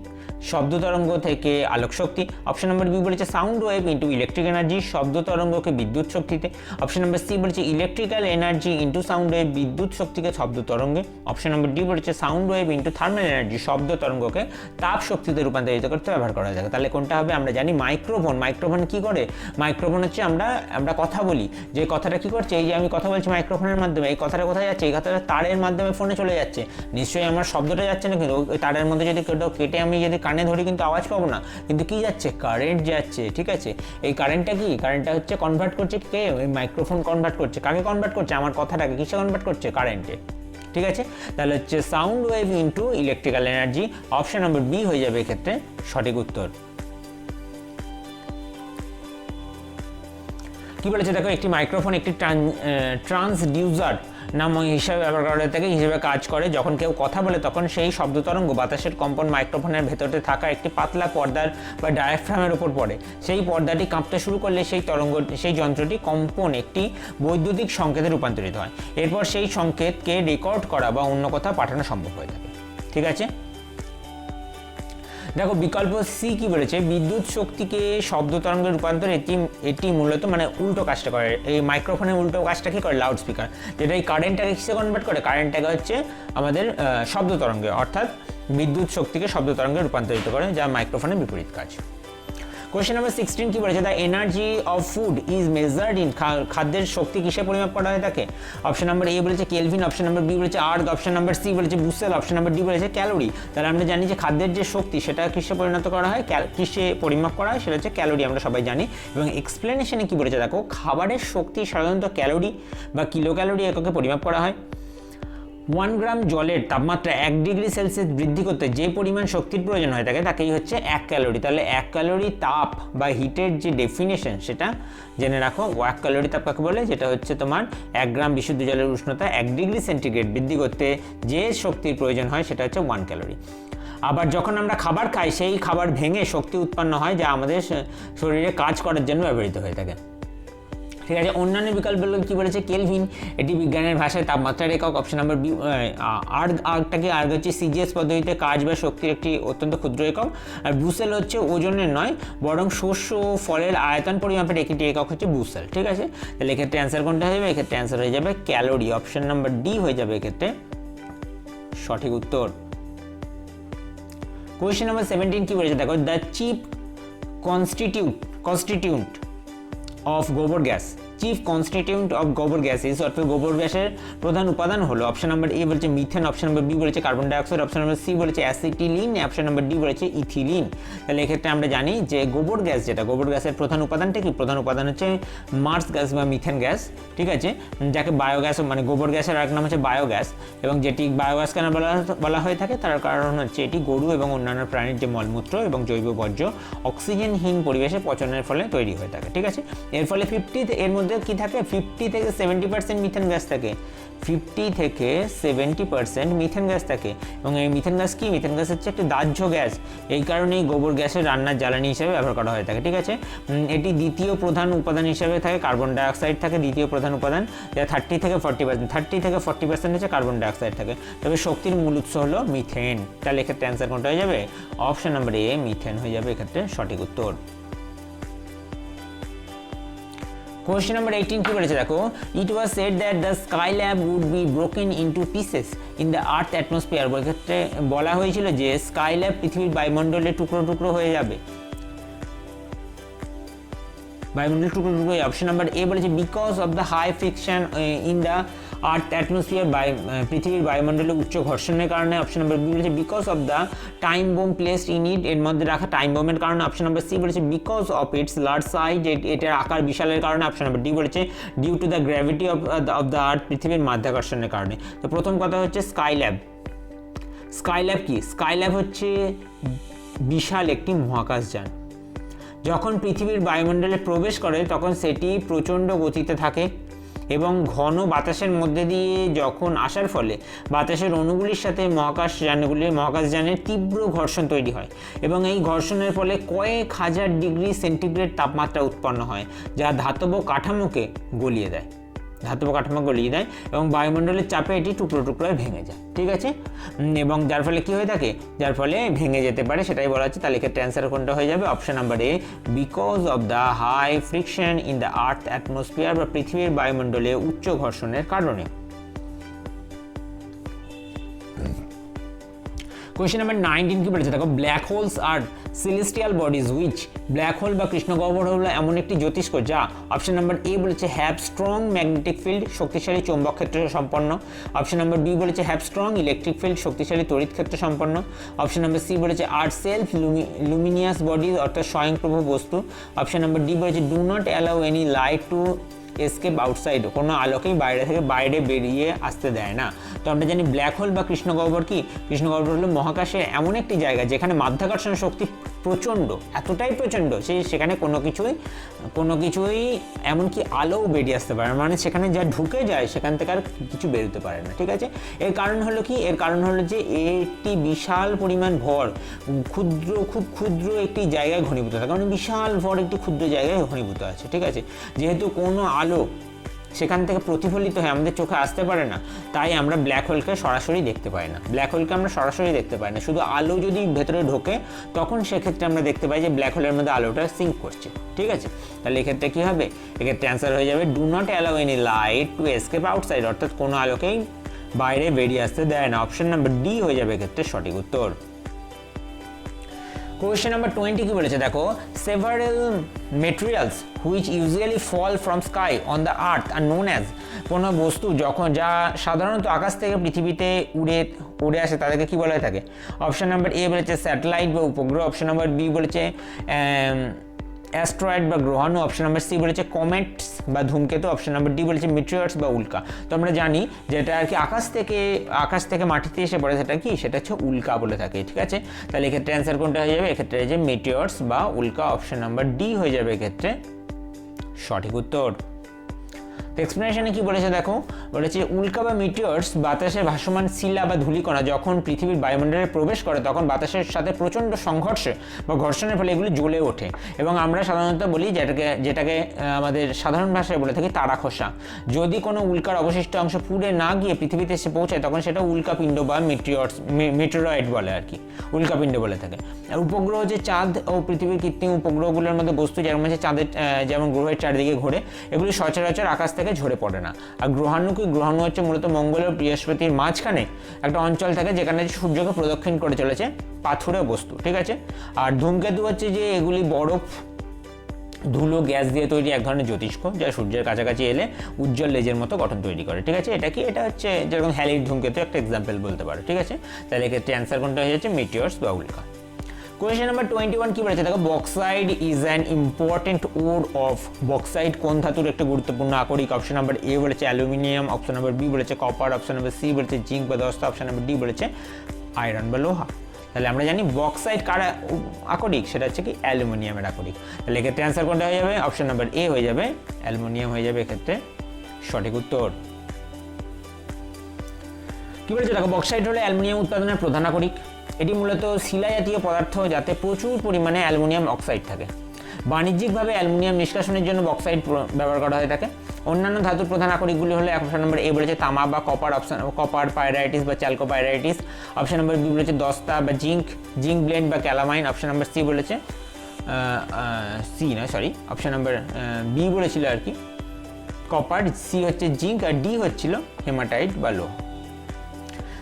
শব্দ তরঙ্গ থেকে আলোক শক্তি। অপশন নাম্বার বি বলেছে sound wave into electric energy, শব্দ তরঙ্গকে বিদ্যুৎ শক্তিতে। অপশন নাম্বার সি বলেছে electrical energy into sound wave, বিদ্যুৎ শক্তিকে শব্দ তরঙ্গে। অপশন নাম্বার ডি বলেছে sound wave into thermal energy, শব্দ তরঙ্গকে তাপ শক্তিতে রূপান্তরিত করতে ব্যবহার করা যায়। তাহলে কোনটা হবে? আমরা জানি মাইক্রোফোন কি করে? মাইক্রোফোন হচ্ছে আমরা কথা বলি, যে কথাটা কি করছে, এই যে আমি কথা বলছি মাইক্রোফোনের মাধ্যমে, এই কথাটা কোথায় যাচ্ছে? এই কথাটা তারের মাধ্যমে ফোনে চলে যাচ্ছে, নিশ্চয়ই আমার শব্দটা যাচ্ছে না, কিন্তু ওই তারের মধ্যে যদি কেটে আমি যদি কানে ধরি কিন্তু আওয়াজ পাবো না, কিন্তু কি যাচ্ছে? কারেন্ট যাচ্ছে। ঠিক আছে। এই কারেন্টটা কি? কারেন্টটা হচ্ছে কনভার্ট করছে কে? ওই মাইক্রোফোন কনভার্ট করছে। কাকে কনভার্ট করছে? আমার কথাটাকে কিসে কনভার্ট করছে? কারেন্টে। ঠিক আছে। তাহলে হচ্ছে sound wave into electrical energy, option number B হয়ে যাবে এক্ষেত্রে সঠিক উত্তর। কি বলেছে দেখো, একটি মাইক্রোফোন একটি ট্রান্সডিউসার নাম হিসাবে ব্যবহার করা থাকে, হিসেবে কাজ করে। যখন কেউ কথা বলে তখন সেই শব্দ তরঙ্গ বাতাসের কম্পন মাইক্রোফোনের ভেতরে থাকা একটি পাতলা পর্দার বা ডায়াফ্রামের উপর পড়ে। সেই পর্দাটি কাঁপতে শুরু করলে সেই যন্ত্রটি কম্পন একটি বৈদ্যুতিক সংকেতে রূপান্তরিত হয়। এরপর সেই সংকেতকে রেকর্ড করা বা অন্য কোথাও পাঠানো সম্ভব হয়ে থাকে। ঠিক আছে। দেখো বিকল্প সি কি বলেছে, বিদ্যুৎ শক্তিকে শব্দ তরঙ্গে রূপান্তর এটি মূলত মানে উল্টো কাজটা করে। এই মাইক্রোফোনের উল্টো কাজটা কি করে? লাউড স্পিকার, যেটা এই কারেন্টটাকে কিসে কনভার্ট করে? কারেন্টটাকে হচ্ছে আমাদের শব্দ তরঙ্গে, অর্থাৎ বিদ্যুৎ শক্তিকে শব্দ তরঙ্গে রূপান্তরিত করে, যা মাইক্রোফোনের বিপরীত কাজ। কোয়েশ্চেন নাম্বার 16 কি বলেছে, the energy of food is measured in, খাদ্যের শক্তি কিসে পরিমাপ করা হয়ে থাকে? অপশন নাম্বার এ বলেছে কেলভিন, অপশন নাম্বার বি বলেছে আর্গ, অপশন নাম্বার সি বলেছে বুসেল, অপশন নাম্বার ডি বলেছে ক্যালোরি। তাহলে আমরা জানি যে খাদ্যের যে শক্তি সেটা কিসে পরিণত করা হয়, কিসে পরিমাপ করা হয়, সেটা হচ্ছে ক্যালোরি, আমরা সবাই জানি। এবং এক্সপ্লেনেশনে কি বলেছে দেখো, খাবারের শক্তি সাধারণত ক্যালোরি বা কিলো ক্যালোরি এককে পরিমাপ করা হয়। 1 গ্রাম জলের তাপমাত্রা 1 ডিগ্রি সেলসিয়াস বৃদ্ধি করতে যে পরিমাণ শক্তির প্রয়োজন হয়ে থাকে তাকেই হচ্ছে 1 ক্যালোরি। তাহলে 1 ক্যালোরি তাপ বা হিটের যে ডেফিনেশন সেটা জেনে রাখো। 1 ক্যালোরি তাপ কাকে বলে? যেটা হচ্ছে তোমার 1 গ্রাম বিশুদ্ধ জলের উষ্ণতা 1 ডিগ্রি সেন্টিগ্রেড বৃদ্ধি করতে যে শক্তির প্রয়োজন হয় সেটা হচ্ছে 1 ক্যালোরি। আবার যখন আমরা খাবার খাই সেই খাবার ভেঙে শক্তি উৎপন্ন হয় যা আমাদের শরীরে কাজ করার জন্য ব্যবহৃত হয়ে থাকে। ঠিক আছে, অন্যান্য বিকল্পগুলো কী বলেছে? কেলভিন, এটি বিজ্ঞানের ভাষায় তাপমাত্রার একক। Option number B. আর্গ হচ্ছে সিজিএস পদ্ধতিতে কাজ বা শক্তির একটি অত্যন্ত ক্ষুদ্র একক। আর ব্রুসেল হচ্ছে ওজনের নয় বরং শস্য ও ফলের আয়তন পরিমাপের একটি একক হচ্ছে ব্রুসেল। ঠিক আছে, তাহলে এক্ষেত্রে অ্যান্সার কোনটা হয়ে যাবে? এক্ষেত্রে অ্যান্সার হয়ে যাবে ক্যালোরি। অপশন নাম্বার ডি হয়ে যাবে এক্ষেত্রে সঠিক উত্তর। কোয়েশ্চেন নাম্বার 17 কি বলেছে দেখো? দ্য চিফ কনস্টিটিউন্ট অফ গোবর গ্যাস, চিফ কনস্টিটিউন্ট অফ গোবর গ্যাসেস অর্থাৎ গোবর গ্যাসের প্রধান উপাদান হলো অপশন নাম্বার এ বলেছে মিথেন, অপশন নাম্বার বি বলেছে carbon dioxide, option number C বলেছে অ্যাসিটিলিন, অপশন নাম্বার ডি বলেছে ইথিলিন। তাহলে এক্ষেত্রে আমরা জানি যে গোবর গ্যাস যেটা, গোবর গ্যাসের প্রধান উপাদানটা কি? প্রধান উপাদান হচ্ছে মার্স গ্যাস বা মিথেন গ্যাস। ঠিক আছে, যাকে বায়োগ্যাস মানে গোবর গ্যাসের আরেক নাম হচ্ছে বায়োগ্যাস। এবং যেটি বায়োগ্যাস কেন বলা হয়ে থাকে তার কারণ হচ্ছে এটি গরু এবং অন্যান্য প্রাণীর যে মলমূত্র এবং জৈব বর্জ্য অক্সিজেনহীন পরিবেশে পচনের ফলে তৈরি হয়ে থাকে। ঠিক আছে, এর ফলে এর মধ্যে কি থাকে? 50 থেকে 70% মিথেন গ্যাস থাকে। 50 থেকে 70% মিথেন গ্যাস থাকে। এবং এই মিথেন গ্যাস কি? মিথেন গ্যাস হচ্ছে একটি দাহ্য গ্যাস। এই কারণেই গোবর গ্যাসের রান্নার জ্বালানি হিসেবে ব্যবহার করা হয়ে থাকে। ঠিক আছে, এটি দ্বিতীয় প্রধান উপাদান হিসেবে থাকে। কার্বন ডাইঅক্সাইড থাকে দ্বিতীয় প্রধান উপাদান, যা 30 থেকে 40% হচ্ছে কার্বন ডাইঅক্সাইড থাকে। তবে শক্তির মূল উৎস হলো মিথেন। তাহলে এক্ষেত্রে অ্যান্সার কোনটা হয়ে যাবে? অপশন নাম্বার এ মিথেন হয়ে যাবে এক্ষেত্রে সঠিক উত্তর। কোয়েশ্চেন নাম্বার 18 কি বলেছে দেখো? It was said that the Skylab would be broken into pieces in the earth atmosphere. ক্ষেত্রে বলা হয়েছিল যে স্কাইল্যাব পৃথিবীর বায়ুমণ্ডলে টুকরো টুকরো হয়ে যাবে, বায়ুমণ্ডল টুকরো টুকরো। অপশন নাম্বার এ বলেছে because of the high friction in the earth atmosphere, পৃথিবীর বায়ুমণ্ডলে উচ্চ ঘর্ষণের কারণে। অপশন নাম্বার বি বলেছে because of the time bomb placed in it, এর মধ্যে রাখা টাইম বোমের কারণে। অপশন নাম্বার সি বলেছে because of its large size, এটার আকার বিশালের কারণে। অপশন নাম্বার ডি বলেছে due to the gravity of the earth, পৃথিবীর মাধ্যাকর্ষণের কারণে। তো প্রথম কথা হচ্ছে স্কাইল্যাব। স্কাইল্যাব কি? স্কাইল্যাব হচ্ছে বিশাল একটি মহাকাশযান। যখন পৃথিবীর বায়ুমণ্ডলে প্রবেশ করে তখন সেটি প্রচণ্ড গতিতে থাকে এবং ঘন বাতাসের মধ্যে দিয়ে যখন আসার ফলে বাতাসের অণুগুলির সাথে মহাকাশযানের তীব্র ঘর্ষণ তৈরি হয় এবং এই ঘর্ষণের ফলে কয়েক হাজার ডিগ্রি সেন্টিগ্রেড তাপমাত্রা উৎপন্ন হয়, যা ধাতব কাঠামোকে গলিয়ে দেয় এবং বায়ুমণ্ডলের চাপে এটি টুকরো টুকরোয় ভেঙে যায়। ঠিক আছে, এবং যার ফলে কি হয়ে থাকে? যার ফলে ভেঙে যেতে পারে, সেটাই বলা হচ্ছে। তাহলে ক্ষেত্রে অ্যান্সার কোনটা হয়ে যাবে? Option number A because of the high friction in the earth atmosphere, বা পৃথিবীর বায়ুমণ্ডলে উচ্চ ঘর্ষণের কারণে। কোয়েশ্চেন নাম্বার 19 কি বলেছে দেখো? Black holes are celestial bodies which, black hole বা কৃষ্ণগহ্বর হলো এমন একটি জ্যোতিষ্ক যা অপশন নাম্বার এ বলেছে হ্যাভ স্ট্রং ম্যাগনেটিক ফিল্ড, শক্তিশালী চৌম্বক ক্ষেত্র সম্পন্ন। অপশন নাম্বার বি বলেছে হ্যাভ স্ট্রং ইলেকট্রিক ফিল্ড, শক্তিশালী তড়িৎ ক্ষেত্র সম্পন্ন। অপশন নাম্বার সি বলেছে আর সেলফ লুমিনিয়াস বডিজ অর্থাৎ স্বয়ংপ্রভ বস্তু। অপশন নাম্বার ডি বলেছে do not allow any light to escape outside, কোনো আলোকেই বাইরে বেরিয়ে আসতে দেয় না। তো আমরা জানি ব্ল্যাক হোল বা কৃষ্ণগহ্বর কি? কৃষ্ণগহ্বর হলো মহাকাশে এমন একটি জায়গা যেখানে মাধ্যাকর্ষণ শক্তি প্রচণ্ড, এতটাই প্রচণ্ড সেখানে কোনো কিছুই এমনকি আলোও বেরিয়ে আসতে পারে না, মানে সেখানে যা ঢুকে যায় সেখান থেকে আর কিছু বেরোতে পারে না। ঠিক আছে, এর কারণ হলো কি? এর কারণ হলো যে একটি বিশাল পরিমাণ ভর খুব ক্ষুদ্র একটি জায়গায় ঘনীভূত থাকে, মানে বিশাল ভর একটি ক্ষুদ্র জায়গায় ঘনীভূত আছে। ঠিক আছে, যেহেতু কোনো আলো সেখান থেকে প্রতিফলিত হয়ে আমাদের চোখে আসতে পারে না, তাই আমরা ব্ল্যাক হোলকে সরাসরি দেখতে পাই না। শুধু আলো যদি ভেতরে ঢোকে তখন সেক্ষেত্রে আমরা দেখতে পাই যে ব্ল্যাক হোলের মধ্যে আলোটা সিঙ্ক করছে। ঠিক আছে, তাহলে এক্ষেত্রে কী হবে? এক্ষেত্রে অ্যান্সার হয়ে যাবে do not allow any light to escape outside, অর্থাৎ কোনো আলোকেই বাইরে বেরিয়ে আসতে দেয় না। অপশন নাম্বার ডি হয়ে যাবে এক্ষেত্রে সঠিক উত্তর। কোয়েশ্চেন নাম্বার 20 কি বলেছে দেখো? Several materials which usually fall from sky on the earth are known as, কোনো বস্তু যা সাধারণত আকাশ থেকে পৃথিবীতে উড়ে আসে তাদেরকে কি বলা হয়ে থাকে? অপশন নাম্বার এ বলেছে স্যাটেলাইট বা উপগ্রহ। অপশন নাম্বার বি বলেছে অ্যাস্ট্রয়েড বা গ্রহাণু, অপশন নাম্বার সি বলেছে কমেটস বা ধূমকেতু, অপশন নাম্বার ডি বলেছে মিটিওরস বা উল্কা। তো আমরা জানি যেটা আর কি আকাশ থেকে মাটিতে এসে পড়ে সেটা কি, সেটা হচ্ছে উল্কা বলে থাকে, ঠিক আছে। তাহলে এক্ষেত্রে অ্যান্সার কোনটা হয়ে যাবে, এক্ষেত্রে যে মিটিওরস বা উল্কা, অপশন নাম্বার ডি হয়ে যাবে এক্ষেত্রে সঠিক উত্তর। তো এক্সপ্লেনেশনে কি বলেছে দেখো, বলেছে উল্কা বা মিটিওরস বাতাসে ভাসমান শিলা বা ধূলিকণা যখন পৃথিবীর বায়ুমণ্ডলে প্রবেশ করে তখন বাতাসের সাথে প্রচণ্ড সংঘর্ষে বা ঘর্ষণের ফলে এগুলি জ্বলে ওঠে, এবং আমরা সাধারণত বলি যেটাকে আমাদের সাধারণ ভাষায় বলে থাকি তারা খোসা। যদি কোনো উল্কার অবশিষ্ট অংশ পুড়ে না গিয়ে পৃথিবীতে এসে পৌঁছায় তখন সেটা উল্কাপিণ্ড বা মিটিওরয়েড বলে আর কি, উল্কাপিণ্ড বলে থাকে। আর উপগ্রহ যে চাঁদ ও পৃথিবীর কৃত্রিম উপগ্রহগুলোর মধ্যে বস্তু যেমন হচ্ছে চাঁদের যেমন গ্রহের চারিদিকে ঘোরে, এগুলি সচরাচর আকাশ থেকে ঝরে পড়ে না। আর গ্রহাণু হচ্ছে মূলত মঙ্গল ও বৃহস্পতির মাঝখানে একটা অঞ্চল থাকে যেখানে সূর্যকে প্রদক্ষিণ করে চলেছে পাথুরে বস্তু, ঠিক আছে। আর ধূমকেতু হচ্ছে যে এগুলি বরফ, ধুলো, গ্যাস দিয়ে তৈরি এক ধরনের জ্যোতিষ্ক যা সূর্যের কাছাকাছি এলে উজ্জ্বল লেজের মতো গঠন তৈরি করে, ঠিক আছে। এটা হচ্ছে যেরকম হ্যালির ধূমকেতু একটা এক্সাম্পল বলতে পারো, ঠিক আছে। তাহলে এক্ষেত্রে অ্যান্সার কোনটা হয়ে যাচ্ছে মিটিওরস বা উল্কা। কোয়েশ্চেন নাম্বার 21 কি বলেছে দেখো, bauxite is an important or of. Bauxite কোন ধাতুর একটা গুরুত্বপূর্ণ আকরিক? অপশন নাম্বার এ বলেছে অ্যালুমিনিয়াম, অপশন নাম্বার বি বলেছে কপার, অপশন নাম্বার সি বলেছে জিঙ্ক বা দস্তা, অপশন নাম্বার ডি বলেছে আয়রন বা লোহা। তাহলে আমরা জানি বক্সাইড কার আকরিক, সেটা হচ্ছে কি অ্যালুমিনিয়ামের আকরিক। তাহলে এক্ষেত্রে অ্যান্সার কোনটা হয়ে যাবে, অপশন নাম্বার এ হয়ে যাবে অ্যালুমিনিয়াম হয়ে যাবে এক্ষেত্রে সঠিক উত্তর। কি বলেছে দেখো, বক্সাইড হলো অ্যালুমিনিয়াম উৎপাদনের প্রধান আকরিক। এটি মূলত শিলা জাতীয় পদার্থ যাতে প্রচুর পরিমাণে অ্যালুমিনিয়াম অক্সাইড থাকে। বাণিজ্যিকভাবে অ্যালুমিনিয়াম নিষ্কাশনের জন্য বক্সাইড ব্যবহার করা হয়ে থাকে। অন্যান্য ধাতুর প্রধান আকরিকগুলি হলো অপশন নম্বর এ বলেছে তামা বা কপার, কপার পাইরাইটিস বা চ্যালকোপাইরাইটিস, অপশন নম্বর বি বলেছে দস্তা বা জিঙ্ক ব্লেন্ড বা ক্যালামাইন, অপশন নম্বর সি বলেছে অপশন নম্বর বি বলেছিল আর কি কপার, সি হচ্ছে জিঙ্ক আর ডি হচ্ছিল হেমাটাইট বা লোহা।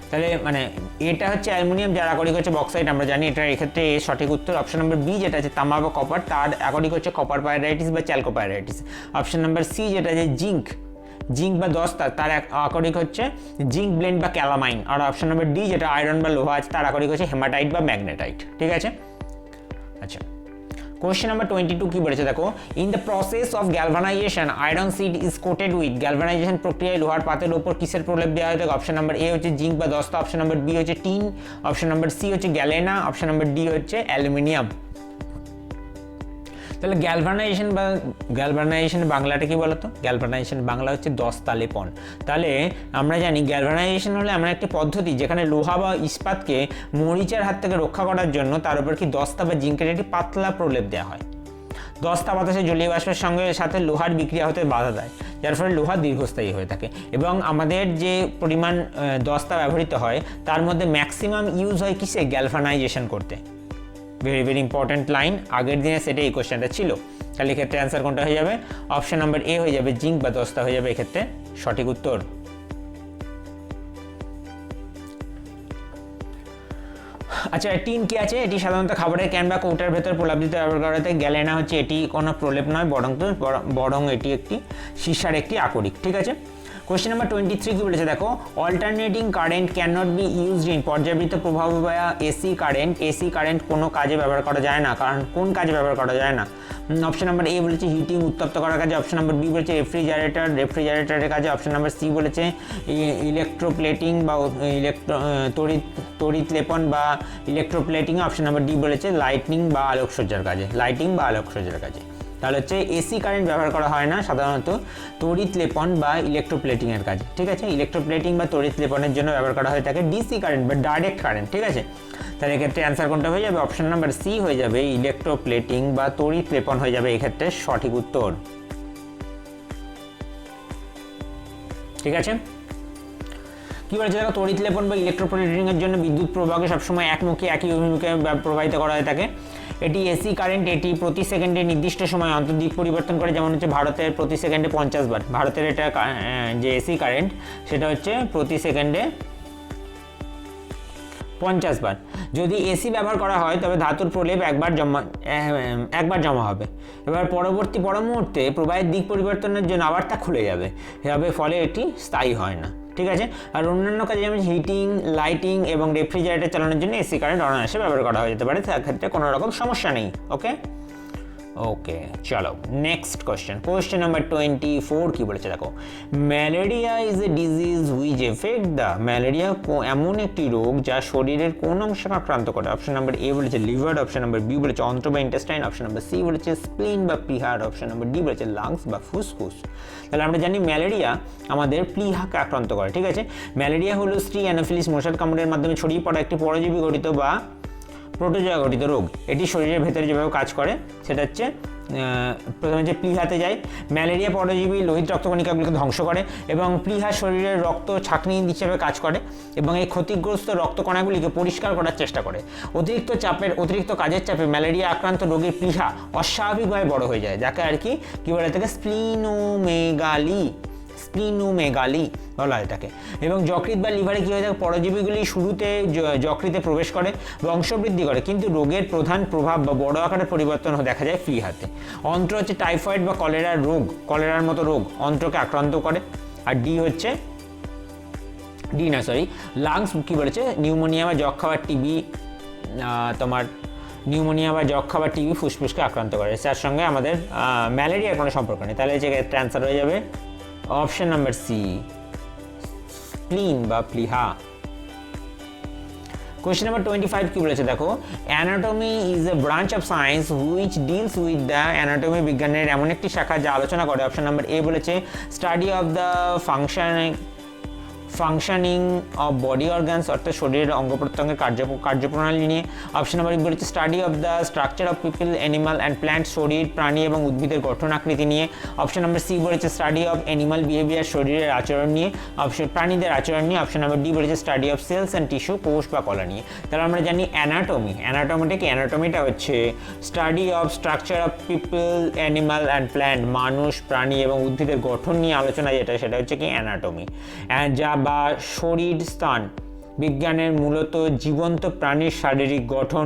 তাহলে মানে এটা হচ্ছে অ্যালুমিনিয়াম, যার আকরিক হচ্ছে বক্সাইড, আমরা জানি এটা এক্ষেত্রে সঠিক উত্তর। অপশন নম্বর বি যেটা আছে তামা বা কপার, তার আকরিক হচ্ছে কপার পাইরাইটিস বা চ্যালকোপাইরাইটিস। অপশন নম্বর সি যেটা আছে জিঙ্ক বা দস্তা, তার আকরিক হচ্ছে জিঙ্ক ব্লেন্ড বা ক্যালামাইন। আর অপশন নম্বর ডি যেটা আয়রন বা লোহা আছে, তার আকরিক হচ্ছে হেমাটাইট বা ম্যাগনেটাইট, ঠিক আছে। আচ্ছা, কোয়েশ্চেন নাম্বার 22 কি বলেছে দেখো, in the process of galvanization iron sheet is coated with. Galvanization প্রক্রিয়ায় লোহার পাতের ওপর কিসের প্রলেপ দেওয়া হয়? অপশন নাম্বার এ হচ্ছে জিঙ্ক বা দস্তা, অপশন নাম্বার বি হচ্ছে টিন, অপশন নাম্বার সি হচ্ছে গ্যালেনা, অপশন নাম্বার ডি হচ্ছে অ্যালুমিনিয়াম। তাহলে গ্যালভানাইজেশন বাংলাটা কি বলতো? গ্যালভানাইজেশন বাংলা হচ্ছে দস্তা লেপন। তাহলে আমরা জানি গ্যালভানাইজেশন হলে আমরা একটি পদ্ধতি যেখানে লোহা বা ইস্পাতকে মরিচার হাত থেকে রক্ষা করার জন্য তার উপর কি দস্তা বা জিঙ্কের একটি পাতলা প্রলেপ দেওয়া হয়। দস্তা বাতাসে জলীয় বাষ্পের সঙ্গে সাথে লোহার বিক্রিয়া হতে বাধা দেয়, যার ফলে লোহা দীর্ঘস্থায়ী হয়ে থাকে। এবং আমাদের যে পরিমাণ দস্তা ব্যবহৃত হয় তার মধ্যে ম্যাক্সিমাম ইউজ হয় কিসে? গ্যালভানাইজেশন করতে। ভেরি ভেরি ইম্পর্টেন্ট লাইন, আগের দিনে সেটা এই কোশ্চেনটা ছিল। তাহলে এক্ষেত্রে অ্যান্সার কোনটা হয়ে যাবে? অপশন নাম্বার এ হয়ে যাবে জিঙ্ক বা দস্তা হয়ে যাবে এক্ষেত্রে সঠিক উত্তর। আচ্ছা, টিন কি আছে? এটি সাধারণত খাবারের ক্যান বা কৌটার ভেতর প্রলাপ দিতে ব্যবহার করা হয়। গ্যালেনা হচ্ছে এটি কোনো প্রলেপ নয়, বরং এটি একটি সীসার একটি আকরিক, ঠিক আছে। কোয়েশ্চেন নাম্বার 23 কি বলেছে দেখো, alternating current can not be used in. পর্যাবৃত্ত প্রবাহ বা এসি কারেন্ট কোনো কাজে ব্যবহার করা যায় না। কারণ কোন কাজে ব্যবহার করা যায় না? অপশন নাম্বার এ বলেছে হিটিং, উত্তপ্ত করার কাজে, অপশন নাম্বার বি বলেছে রেফ্রিজারেটরের কাজে, অপশন নাম্বার সি বলেছে ইলেকট্রোপ্লেটিং বা তড়িৎ লেপন বা ইলেকট্রোপ্লেটিং, অপশন নাম্বার ডি বলেছে লাইটিং বা আলোকসজ্জার কাজে। তাহলে হচ্ছে এসি কারেন্ট ব্যবহার করা হয় না, সাধারণত তড়িৎ লেপন বা ইলেকট্রোপ্লেটিংয়ের কাজে, ঠিক আছে। ইলেকট্রোপ্লেটিং বা তড়িৎ লেপনের জন্য ব্যবহার করা হয়ে থাকে ডিসি কারেন্ট বা ডাইরেক্ট কারেন্ট, ঠিক আছে। তাহলে এক্ষেত্রে অ্যান্সার কোনটা হয়ে যাবে? অপশন নাম্বার সি হয়ে যাবে ইলেকট্রোপ্লেটিং বা তড়িৎ লেপন হয়ে যাবে এক্ষেত্রে সঠিক উত্তর, ঠিক আছে। কি বলেছে দেখো, তড়িৎ লেপন বা ইলেকট্রোপ্লেটিংয়ের জন্য বিদ্যুৎ প্রবাহকে সবসময় একমুখী একই অভিমুখে প্রবাহিত করা হয়ে থাকে। এটি এসি কারেন্ট, এটি প্রতি সেকেন্ডে নির্দিষ্ট সময় অন্তর দিক পরিবর্তন করে, যেমন হচ্ছে ভারতের প্রতি সেকেন্ডে 50 বার। ভারতের এটা যে এসি কারেন্ট সেটা হচ্ছে প্রতি সেকেন্ডে 50 বার। যদি এসি ব্যবহার করা হয় তবে ধাতুর প্রলেপ একবার জমা হবে। এবার পরবর্তী মুহূর্তে প্রবাহের দিক পরিবর্তনের জন্য আবার তা খুলে যাবে, ফলে এটি স্থায়ী হয় না, ঠিক আছে। আর অন্যান্য কাজে যেমন হিটিং, লাইটিং এবং রেফ্রিজারেটর চালানোর জন্য এসি কারেন্ট অনায়াসে ব্যবহার করা হয়ে যেতে পারে, সেক্ষেত্রে কোনো রকম সমস্যা নেই, ওকে। ওকে, চলো নেক্সট কোয়েশ্চেন নাম্বার 24 কি বলেছে দেখো, malaria is a disease which effect the, malaria এমন একটি রোগ যা শরীরের কোন অংশকে আক্রান্ত করে? অপশন নাম্বার এ বলেছে লিভার, অপশন নাম্বার বি বলেছে অন্ত্র বা ইন্টেস্টাইন, অপশন নাম্বার সি বলেছে স্প্লিন বা প্লিহার, অপশন নাম্বার ডি বলেছে লাংস বা ফুসফুস। তাহলে আমরা জানি ম্যালেরিয়া আমাদের প্লিহাকে আক্রান্ত করে, ঠিক আছে। ম্যালেরিয়া হলো স্ত্রী অ্যানোফিলিস মশার কামড়ের মাধ্যমে ছড়িয়ে পড়া একটি পরজীবী গঠিত বা প্রোটোজোয়া গঠিত রোগ। এটি শরীরের ভেতরে যেভাবে কাজ করে সেটা হচ্ছে প্রথমে হচ্ছে প্লিহাতে যায়। ম্যালেরিয়া পরজীবী লোহিত রক্তকণিকাগুলিকে ধ্বংস করে এবং প্লিহা শরীরের রক্ত ছাঁকনি হিসেবে কাজ করে এবং এই ক্ষতিগ্রস্ত রক্তকণাগুলিকে পরিষ্কার করার চেষ্টা করে। অতিরিক্ত কাজের চাপে ম্যালেরিয়া আক্রান্ত রোগীর প্লিহা অস্বাভাবিকভাবে বড় হয়ে যায়, যাকে আর কি বলে থাকে স্প্লিনোমেগালি বলা হয় এটাকে। এবং যকৃৎ বা লিভারে কী হয়ে থাকে, পরজীবীগুলি শুরুতে যকৃতে প্রবেশ করে, বংশবৃদ্ধি করে, কিন্তু রোগের প্রধান প্রভাব বা বড় আকারের পরিবর্তন দেখা যায় প্লিহাতে। অন্ত্র হচ্ছে টাইফয়েড বা কলেরার মতো রোগ অন্ত্রকে আক্রান্ত করে। আর লাংস কী বলেছে, নিউমোনিয়া বা যক্ষা বা টিবি ফুসফুসকে আক্রান্ত করে। তার সঙ্গে আমাদের ম্যালেরিয়ার কোনো সম্পর্ক নেই। তাহলে যে অ্যান্সার হয়ে যাবে অপশন নাম্বার সি, স্প্লিন বা প্লিহা। কোয়েশ্চেন নাম্বার 25 কি বলেছে দেখো, anatomy is a branch of science which deals with the, anatomy বিজ্ঞানের এমন একটি শাখা যা আলোচনা করে। অপশন নাম্বার এ বলেছে study of the functioning of body organs, অর্থাৎ শরীরের অঙ্গ প্রত্যঙ্গের কার্যপ্রণালী নিয়ে। অপশন নাম্বার বি বলেছে study of the structure of people, animal and plant, শরীর প্রাণী এবং উদ্ভিদের গঠন আকৃতি নিয়ে। অপশন নাম্বার সি বলেছে স্টাডি অফ অ্যানিমাল বিহেভিয়ার, শরীরের আচরণ নিয়ে, প্রাণীদের আচরণ নিয়ে। অপশন নাম্বার ডি বলেছে study of cells and tissue, কোষ বা কলা নিয়ে। তাহলে আমরা জানি অ্যানাটমিটা হচ্ছে study of structure of people, animal and plant, মানুষ প্রাণী এবং উদ্ভিদের গঠন নিয়ে আলোচনা, সেটা হচ্ছে কি অ্যানাটমি। যা বা শরীর স্থান বিজ্ঞানের মূলত জীবন্ত প্রাণীর শারীরিক গঠন,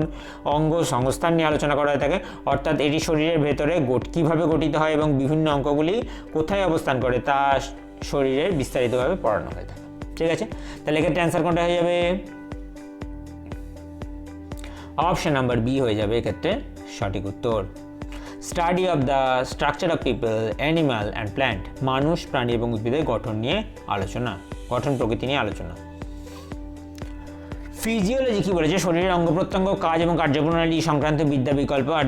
অঙ্গ সংস্থান নিয়ে আলোচনা করা হয়ে থাকে। অর্থাৎ এটি শরীরের ভেতরে কীভাবে গঠিত হয় এবং বিভিন্ন অঙ্গগুলি কোথায় অবস্থান করে তা শরীরের বিস্তারিতভাবে পড়ানো হয়ে থাকে, ঠিক আছে। তাহলে এক্ষেত্রে অ্যান্সার কোনটা হয়ে যাবে? অপশন নাম্বার বি হয়ে যাবে এক্ষেত্রে সঠিক উত্তর। Study of the structure of people, animal and plant, মানুষ প্রাণী এবং উদ্ভিদের গঠন প্রকৃতি নিয়ে আলোচনা। ফিজিওলজি কি বলেছে, শরীরের অঙ্গ প্রত্যঙ্গ, কাজ এবং কার্যপ্রণালী সংক্রান্ত বিদ্যা বিকল্প। আর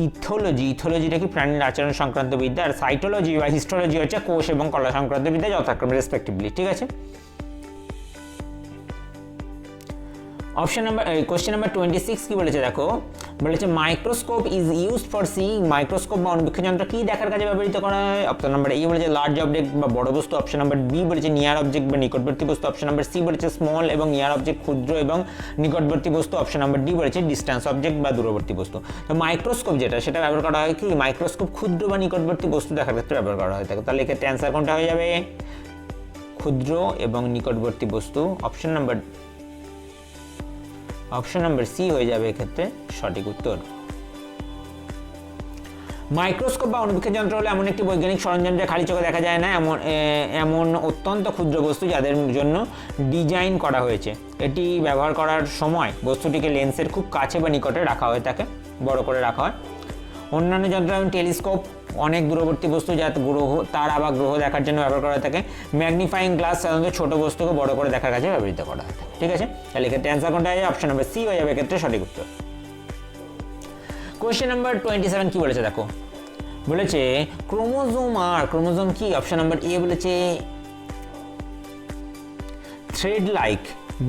ইথোলজিটা কি প্রাণীর আচরণ সংক্রান্ত বিদ্যা। আর সাইটোলজি বা হিস্টোলজি হচ্ছে কোষ এবং কলা সংক্রান্ত বিদ্যা যথাক্রমে রেসপেক্টিভলি, ঠিক আছে। কোয়েশ্চেন নাম্বার 26 কি বলেছে দেখো, বলেছে microscope is used for seeing, microscope বা অনুবীক্ষণ যন্ত্র কি দেখার কাজে ব্যবহৃত করা হয়? অপশন নাম্বার এ বলেছে লার্জ অবজেক্ট বা বড় বস্তু, অপশন নাম্বার বি বলেছে নিয়ার অবজেক্ট বা নিকটবর্তী বস্তু, অপশন নাম্বার সি বলেছে স্মল এবং নিয়ার অবজেক্ট ক্ষুদ্র এবং নিকটবর্তী বস্তু, অপশন নাম্বার ডি বলেছে ডিস্টেন্স অবজেক্ট বা দূরবর্তী বস্তু। তো মাইক্রোস্কোপ সেটা ব্যবহার করা হয় কি, মাইক্রোস্কোপ ক্ষুদ্র বা নিকটবর্তী বস্তু দেখার ক্ষেত্রে ব্যবহার করা হয়ে থাকে। তাহলে এক্ষেত্রে অ্যান্সার কোনটা হয়ে যাবে? ক্ষুদ্র এবং নিকটবর্তী বস্তু। অপশন নাম্বার সি হয়ে যাবে এক্ষেত্রে সঠিক উত্তর। মাইক্রোস্কোপ বা অনুবীক্ষণ যন্ত্র হলো এমন একটি বৈজ্ঞানিক সরঞ্জাম যা খালি চোখে দেখা যায় না এমন অত্যন্ত ক্ষুদ্র বস্তু যাদের জন্য ডিজাইন করা হয়েছে। এটি ব্যবহার করার সময় বস্তুটিকে লেন্সের খুব কাছে বা নিকটে রাখা হয়ে থাকে, বড় করে রাখা হয়। অন্যান্য যন্ত্র যেমন টেলিস্কোপ অনেক দূরবর্তী বস্তু যা তারা বা গ্রহ দেখার জন্য ব্যবহার করা থাকে। ম্যাগনিফাইং গ্লাস সাধারণত ছোট বস্তুকে বড় করে দেখার কাজে ব্যবহৃত করা হয়, ঠিক আছে। তাহলে এক্ষেত্রে অ্যান্সার কোনটা হয়ে যাবে? অপশন নাম্বার সি হয়ে যাবে এক্ষেত্রে সঠিক উত্তর। কোয়েশ্চেন নাম্বার 27 কি বলেছে দেখো, বলেছে ক্রোমোজোম কি? অপশন নাম্বার এ বলেছে thread like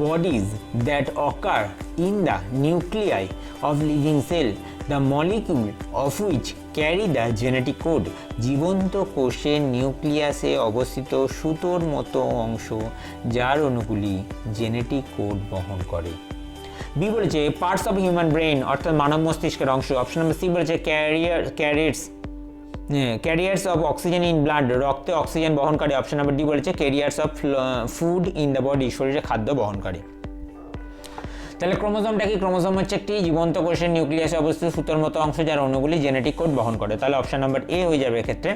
bodies that occur in the nuclei of living cell, the molecule of which carry the genetic code, জীবন্ত কোষের নিউক্লিয়াসে অবস্থিত সুতোর মতো অংশ যার অণুগুলি জেনেটিক কোড বহন করে। বি বলেছে পার্টস অফ হিউম্যান ব্রেন, অর্থাৎ মানব মস্তিষ্কের অংশ। অপশন নাম্বার সি বলেছে carriers of oxygen in blood, রক্তে অক্সিজেন বহনকারী। অপশন নাম্বার ডি বলেছে carriers of food in the body, শরীরে খাদ্য বহনকারী। তাহলে ক্রোমোজোমটা কি? ক্রোমোজোম হচ্ছে একটি জীবন্ত কোষের নিউক্লিয়াসে অবস্থিত সুতোর মতো অংশ যার অণুগুলি জেনেটিক কোড বহন করে। তাহলে অপশন নাম্বার এ হয়ে যাবে এক্ষেত্রে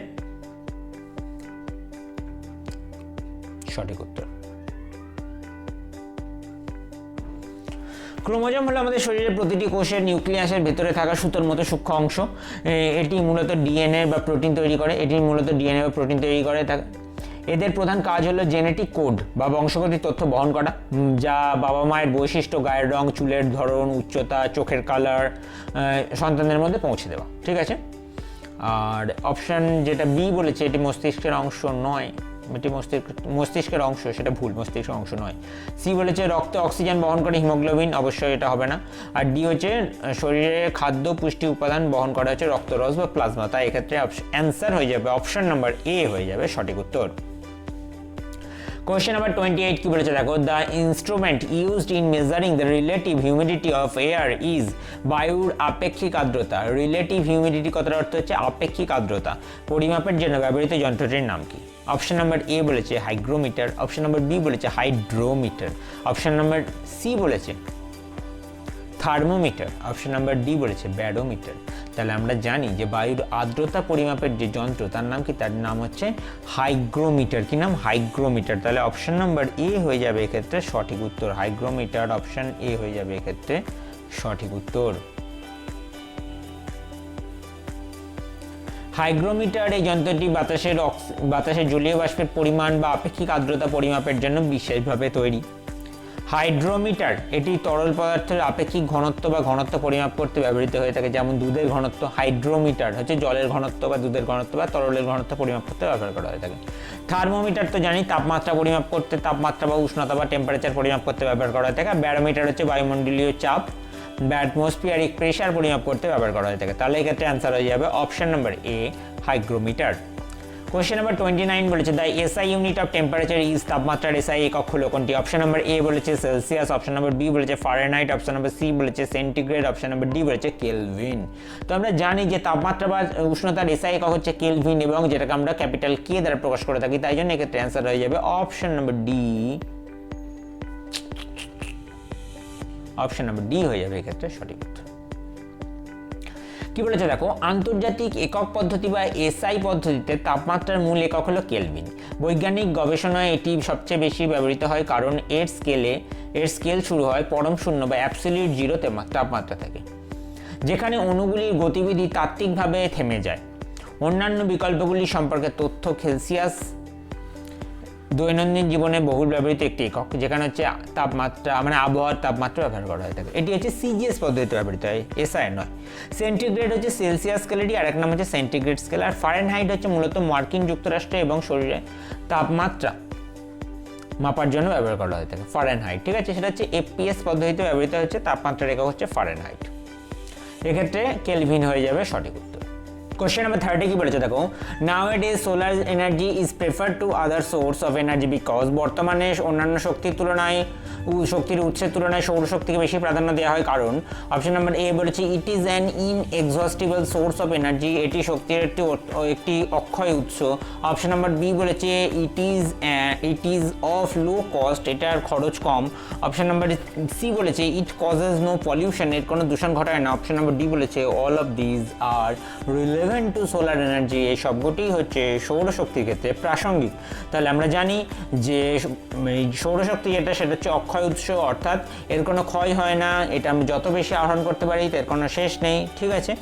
সঠিক উত্তর। ক্রোমোজোম হলো আমাদের শরীরের প্রতিটি কোষের নিউক্লিয়াসের ভেতরে থাকা সুতোর মতো সূক্ষ্ম অংশ। এটি মূলত ডিএনএ বা প্রোটিন তৈরি করে। এদের প্রধান কাজ হলো জেনেটিক কোড বা বংশগতির তথ্য বহন করা, যা বাবা মায়ের বৈশিষ্ট্য, গায়ের রং, চুলের ধরন, উচ্চতা, চোখের কালার সন্তানের মধ্যে পৌঁছে দেওয়া। ঠিক আছে। আর অপশান যেটা বি বলেছে, এটি মস্তিষ্কের অংশ নয়, এটি মস্তিষ্কের অংশ, সেটা ভুল, মস্তিষ্কের অংশ নয়। সি বলেছে রক্তে অক্সিজেন বহন করে হিমোগ্লোবিন, অবশ্যই এটা হবে না। আর ডি হচ্ছে শরীরে খাদ্য পুষ্টি উপাদান বহন করা হচ্ছে রক্তরস বা প্লাজমা, তাই এক্ষেত্রে অ্যান্সার হয়ে যাবে অপশন নাম্বার এ হয়ে যাবে সঠিক উত্তর। কোয়েশ্চেন নাম্বার 28 কি বলেছে দেখো, the instrument used in measuring the relative humidity of air is, বায়ুর আপেক্ষিক আর্দ্রতা। রিলেটিভ হিউমিডিটি কথার অর্থ হচ্ছে আপেক্ষিক আর্দ্রতা। পরিমাপের জন্য ব্যবহৃত যন্ত্রটির নাম কি? অপশন নাম্বার এ বলেছে হাইগ্রোমিটার, অপশন নাম্বার বি বলেছে হাইড্রোমিটার, অপশন নাম্বার সি বলেছে থার্মোমিটার, অপশন নাম্বার ডি বলেছে ব্যারোমিটার। তাহলে আমরা জানি যে বায়ুর আর্দ্রতা পরিমাপের যে যন্ত্র তার নাম কি? তার নাম হচ্ছে হাইগ্রোমিটার। কি নাম? হাইগ্রোমিটার। তাহলে অপশন নাম্বার এ হয়ে যাবে এক্ষেত্রে সঠিক উত্তর। হাইগ্রোমিটার, অপশন এ হয়ে যাবে এক্ষেত্রে সঠিক উত্তর। হাইগ্রোমিটার এই যন্ত্রটি বাতাসের জলীয় বাষ্পের পরিমাণ বা আপেক্ষিক আর্দ্রতা পরিমাপের জন্য বিশেষভাবে তৈরি। হাইড্রোমিটার এটি তরল পদার্থের আপেক্ষিক ঘনত্ব বা ঘনত্ব পরিমাপ করতে ব্যবহৃত হয়ে থাকে, যেমন দুধের ঘনত্ব। হাইড্রোমিটার হচ্ছে জলের ঘনত্ব বা দুধের ঘনত্ব বা তরলের ঘনত্ব পরিমাপ করতে ব্যবহার করা হয়ে থাকে। থার্মোমিটার তো জানি তাপমাত্রা পরিমাপ করতে, তাপমাত্রা বা উষ্ণতা বা টেম্পারেচার পরিমাপ করতে ব্যবহার করা হয়ে থাকে। আর ব্যারোমিটার হচ্ছে বায়ুমণ্ডলীয় চাপ বা অ্যাটমসফিয়ারিক প্রেশার পরিমাপ করতে ব্যবহার করা হয়ে থাকে। তাহলে এক্ষেত্রে অ্যান্সার হয়ে যাবে অপশন নাম্বার এ হাইগ্রোমিটার। কোয়েশ্চেন নাম্বার 29 বলেছে the SI unit of temperature is, তাপমাত্রার এসআই একক হলো কোনটি? অপশন নাম্বার এ বলেছে সেলসিয়াস, অপশন নাম্বার বি বলেছে ফারেনহাইট, অপশন নাম্বার সি বলেছে সেন্টিগ্রেড, অপশন নাম্বার ডি বলেছে কেলভিন। তো আমরা জানি যে তাপমাত্রা বা উষ্ণতার এসআই একক হচ্ছে কেলভিন, এবং যেটাকে আমরা ক্যাপিটাল কে দ্বারা প্রকাশ করে থাকি, তাই জন্য এক্ষেত্রে অ্যান্সার হয়ে যাবে option number D. Option number D হয়ে যাবে এক্ষেত্রে সঠিক উত্তর। কি বলেছে দেখো, আন্তর্জাতিক একক পদ্ধতি বা এসআই পদ্ধতিতে তাপমাত্রার মূল একক হলো কেলভিন। বৈজ্ঞানিক গবেষণায় এটি সবচেয়ে বেশি ব্যবহৃত হয়, কারণ এর স্কেল শুরু হয় পরম শূন্য বা অ্যাবসলিউট জিরো তাপমাত্রা থেকে, যেখানে অণুগুলির গতিবিধি তাত্ত্বিকভাবে থেমে যায়। অন্যান্য বিকল্পগুলি সম্পর্কে তথ্য সেলসিয়াস দৈনন্দিন জীবনে বহুল ব্যবহৃত একটি একক, যেখানে হচ্ছে তাপমাত্রা মানে আবহাওয়ার তাপমাত্রা ব্যবহার করা হয়ে থাকে। এটি হচ্ছে সিজিএস পদ্ধতিতে ব্যবহৃত হয়, এসআই নয়। সেন্টিগ্রেড হচ্ছে সেলসিয়াস স্কেলেরই আরেক নাম হচ্ছে সেন্টিগ্রেড স্কেল। আর ফারেনহাইট হচ্ছে মূলত মার্কিন যুক্তরাষ্ট্র এবং শরীরে তাপমাত্রা মাপার জন্য ব্যবহার করা হয়ে থাকে ফারেনহাইট। ঠিক আছে, সেটা হচ্ছে এফপিএস পদ্ধতিতে ব্যবহৃত হচ্ছে, তাপমাত্রার একক হচ্ছে ফারেনহাইট। এক্ষেত্রে কেলভিন হয়ে যাবে সঠিক উত্তর। কোশ্চেন নাম্বার 30 কি বলেছে দেখো, nowadays solar energy is preferred to other source of energy because, বর্তমানে অন্যান্য শক্তির উৎসের তুলনায় সৌরশক্তিকে বেশি প্রাধান্য দেওয়া হয় কারণ। অপশন নাম্বার এ বলেছে it is an inexhaustible source of energy, এটি শক্তির একটি অক্ষয় উৎস। অপশন নাম্বার বি বলেছে it is of low cost, এটার খরচ কম। অপশন নাম্বার সি বলেছে ইট কজেস নো পলিউশন, এর কোনো দূষণ ঘটায় না। অপশন নাম্বার ডি বলেছে all of these are relevant two solar energy, এই সবকটি হচ্ছে সৌরশক্তির ক্ষেত্রে প্রাসঙ্গিক। তাহলে আমরা জানি যে সৌরশক্তি যেটা সেটা হচ্ছে অক্ষয় উৎস, অর্থাৎ এর কোনো ক্ষয় হয় না, এটা আমি যত বেশি আহরণ করতে পারি এর কোনো শেষ নেই। ঠিক আছে,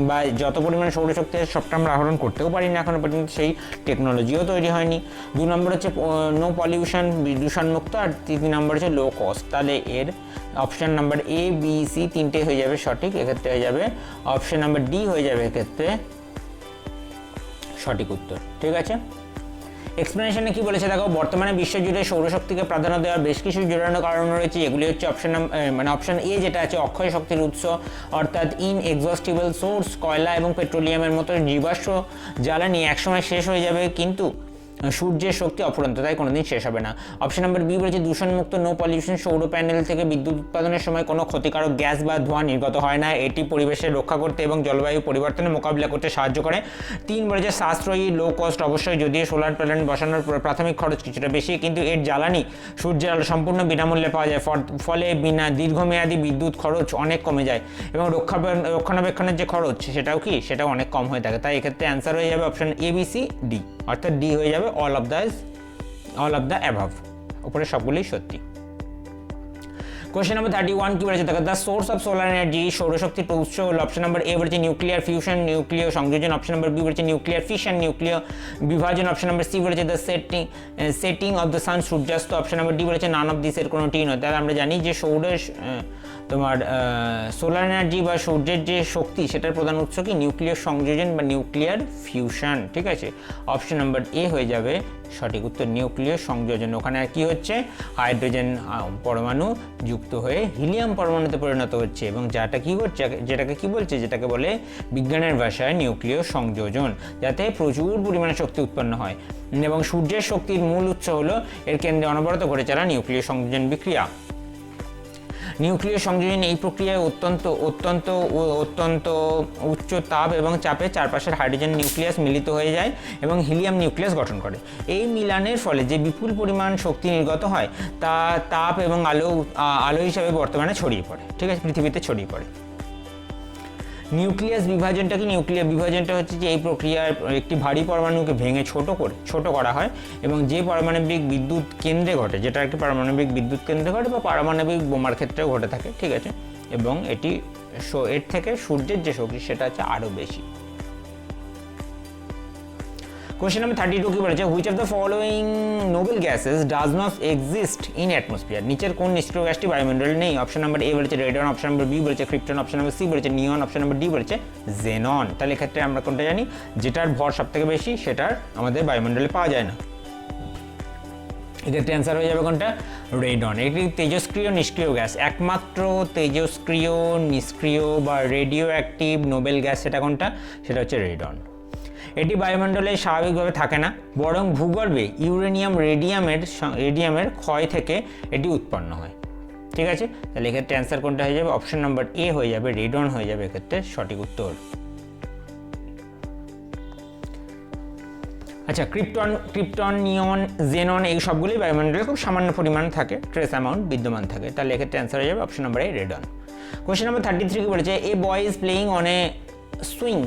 বা যত পরিমাণে সৌরশক্তি সবটা আমরা আহরণ করতেও পারি না এখনো পর্যন্ত, সেই টেকনোলজিও তৈরি হয়নি। 2 নম্বর হচ্ছে নো পলিউশন, দূষণমুক্ত। আর 3 নম্বর হচ্ছে লো কস্ট। তাহলে এর option number A B C তিনটে হয়ে যাবে সঠিক, এক্ষেত্রে হয়ে যাবে অপশন নাম্বার ডি হয়ে যাবে এক্ষেত্রে সঠিক উত্তর। ঠিক আছে, এক্সপ্লেনেশনে কি বলেছে দেখো, বর্তমানে বিশ্বজুড়ে সৌরশক্তিকে প্রাধান্য দেওয়ার বেশ কিছু জোরালো কারণ রয়েছে। এগুলি হচ্ছে অপশন এ যেটা আছে অক্ষয় শক্তির উৎস, অর্থাৎ ইনএক্সহস্টিবল সোর্স, কয়লা এবং পেট্রোলিয়ামের মতো জীবাশ্ম জ্বালানি একসময় শেষ হয়ে যাবে, কিন্তু সূর্যের শক্তি অফুরন্ত, তাই কোনোদিন শেষ হবে না। অপশন নাম্বার বি বলেছে দূষণমুক্ত নো পলিউশন, সৌর প্যানেল থেকে বিদ্যুৎ উৎপাদনের সময় কোনো ক্ষতিকারক গ্যাস বা ধোঁয়া নির্গত হয় না, এটি পরিবেশের রক্ষা করতে এবং জলবায়ু পরিবর্তনের মোকাবিলা করতে সাহায্য করে। 3 বলেছে সাশ্রয়ী, লো কস্ট, অবশ্যই যদিও সোলার প্যানেল বসানোর প্রাথমিক খরচ কিছুটা বেশি, কিন্তু এর জ্বালানি সূর্যের আলো সম্পূর্ণ বিনামূল্যে পাওয়া যায়, ফলে দীর্ঘমেয়াদী বিদ্যুৎ খরচ অনেক কমে যায় এবং রক্ষণাবেক্ষণের যে খরচ সেটাও অনেক কম হয়ে থাকে। তাই এক্ষেত্রে অ্যান্সার হয়ে যাবে option A B C D, অর্থাৎ ডি হয়ে যাবে অল অফ দ্য অ্যাভাভ, উপরে সবগুলোই সত্যি। কোশ্চেন নাম্বার 31 কি বলেছে দেখো, the source of solar energy, সৌরশক্তির উৎস হলো অপশন নাম্বার এ বলেছে নিউক্লিয়ার ফিউশন, নিউক্লিয় সংযোজন, অপশন নাম্বার বি বলেছে নিউক্লিয়ার ফিশন, নিউক্লিয় বিভাজন, অপশন নাম্বার সি বলেছে the setting of the sun, সূর্যাস্ত, অপশন নাম্বার ডি বলেছে নান অফ দিস, এর কোনোটি নয়। তাহলে আমরা জানি যে তোমার সোলার এনার্জি বা সূর্যের যে শক্তি সেটার প্রধান উৎস কি নিউক্লিয়ার সংযোজন বা নিউক্লিয়ার ফিউশন, ঠিক আছে। অপশন নাম্বার এ হয়ে যাবে সঠিক উত্তর, নিউক্লিয়ার সংযোজন। ওখানে আর কি হচ্ছে, হাইড্রোজেন পরমাণু যুক্ত হয়ে হিলিয়াম পরমাণুতে পরিণত হচ্ছে, এবং যেটাকে কি বলছে, যেটাকে বলে বিজ্ঞানের ভাষায় নিউক্লিয় সংযোজন, যাতে প্রচুর পরিমাণে শক্তি উৎপন্ন হয়। এবং সূর্যের শক্তির মূল উৎস হলো এর কেন্দ্রে অনবরত ঘটে চলা নিউক্লিয় সংযোজন বিক্রিয়া। নিউক্লিয় সংযোজন এই প্রক্রিয়ায় অত্যন্ত উচ্চ তাপ এবং চাপে চারপাশের হাইড্রোজেন নিউক্লিয়াস মিলিত হয়ে যায় এবং হিলিয়াম নিউক্লিয়াস গঠন করে। এই মিলনের ফলে যে বিপুল পরিমাণ শক্তি নির্গত হয় তা তাপ এবং আলো হিসাবে বর্তমানে ছড়িয়ে পড়ে, ঠিক আছে, পৃথিবীতে ছড়িয়ে পড়ে। নিউক্লিয়াস বিভাজনটা কি, নিউক্লিয়ার বিভাজনটা হচ্ছে যে এই প্রক্রিয়ার একটি ভারী পরমাণুকে ভেঙে ছোট করা হয় এবং যে পারমাণবিক বিদ্যুৎ কেন্দ্রে ঘটে, যেটা একটি পারমাণবিক বিদ্যুৎ কেন্দ্রে ঘটে বা পারমাণবিক বোমার ক্ষেত্রেও ঘটে থাকে, ঠিক আছে। এবং এর থেকে সূর্যের যে শক্তি সেটা হচ্ছে আরও বেশি। কোশ্চেন নাম্বার 32 কি বলেছে, which of the following Nobel gases does not exist in atmosphere, নিচের কোন নিষ্ক্রিয় গ্যাসটি বায়ুমণ্ডলে নেই? অপশন নাম্বার এ বলেছে রেডন, অপশন নাম্বার বি বলেছে ক্রিপ্টন, অপশন নাম্বার সি বলেছে নিয়ন, অপশন নাম্বার ডি বলেছে জেনন। তাহলে এক্ষেত্রে আমরা কোনটা জানি, যেটার ভর সব থেকে বেশি সেটার আমাদের বায়ুমণ্ডলে পাওয়া যায় না। এক্ষেত্রে অ্যান্সার হয়ে যাবে কোনটা, রেডন। এটি তেজস্ক্রিয় নিষ্ক্রিয় গ্যাস, একমাত্র তেজস্ক্রিয় নিষ্ক্রিয় বা রেডিও অ্যাক্টিভ নোবেল গ্যাস সেটা কোনটা, সেটা হচ্ছে রেডন। এটি বায়ুমণ্ডলে স্বাভাবিকভাবে থাকে না, বরং ভূগর্ভে ইউরেনিয়াম রেডিয়ামের ক্ষয় থেকে এটি উৎপন্ন হয়, ঠিক আছে। তাহলে এক্ষেত্রে অ্যান্সার কোনটা হয়ে যাবে, অপশন নাম্বার এ হয়ে যাবে, রেডন হয়ে যাবে এক্ষেত্রে সঠিক উত্তর। আচ্ছা, ক্রিপ্টন, নিয়ন, জেনন এই সবগুলোই বায়ুমণ্ডলে খুব সামান্য পরিমাণ থাকে, ট্রেস অ্যামাউন্ট বিদ্যমান থাকে। তাহলে এক্ষেত্রে অ্যান্সার হয়ে যাবে option number A, radon. Question number 33 কি বলেছে, a boy is playing on a swing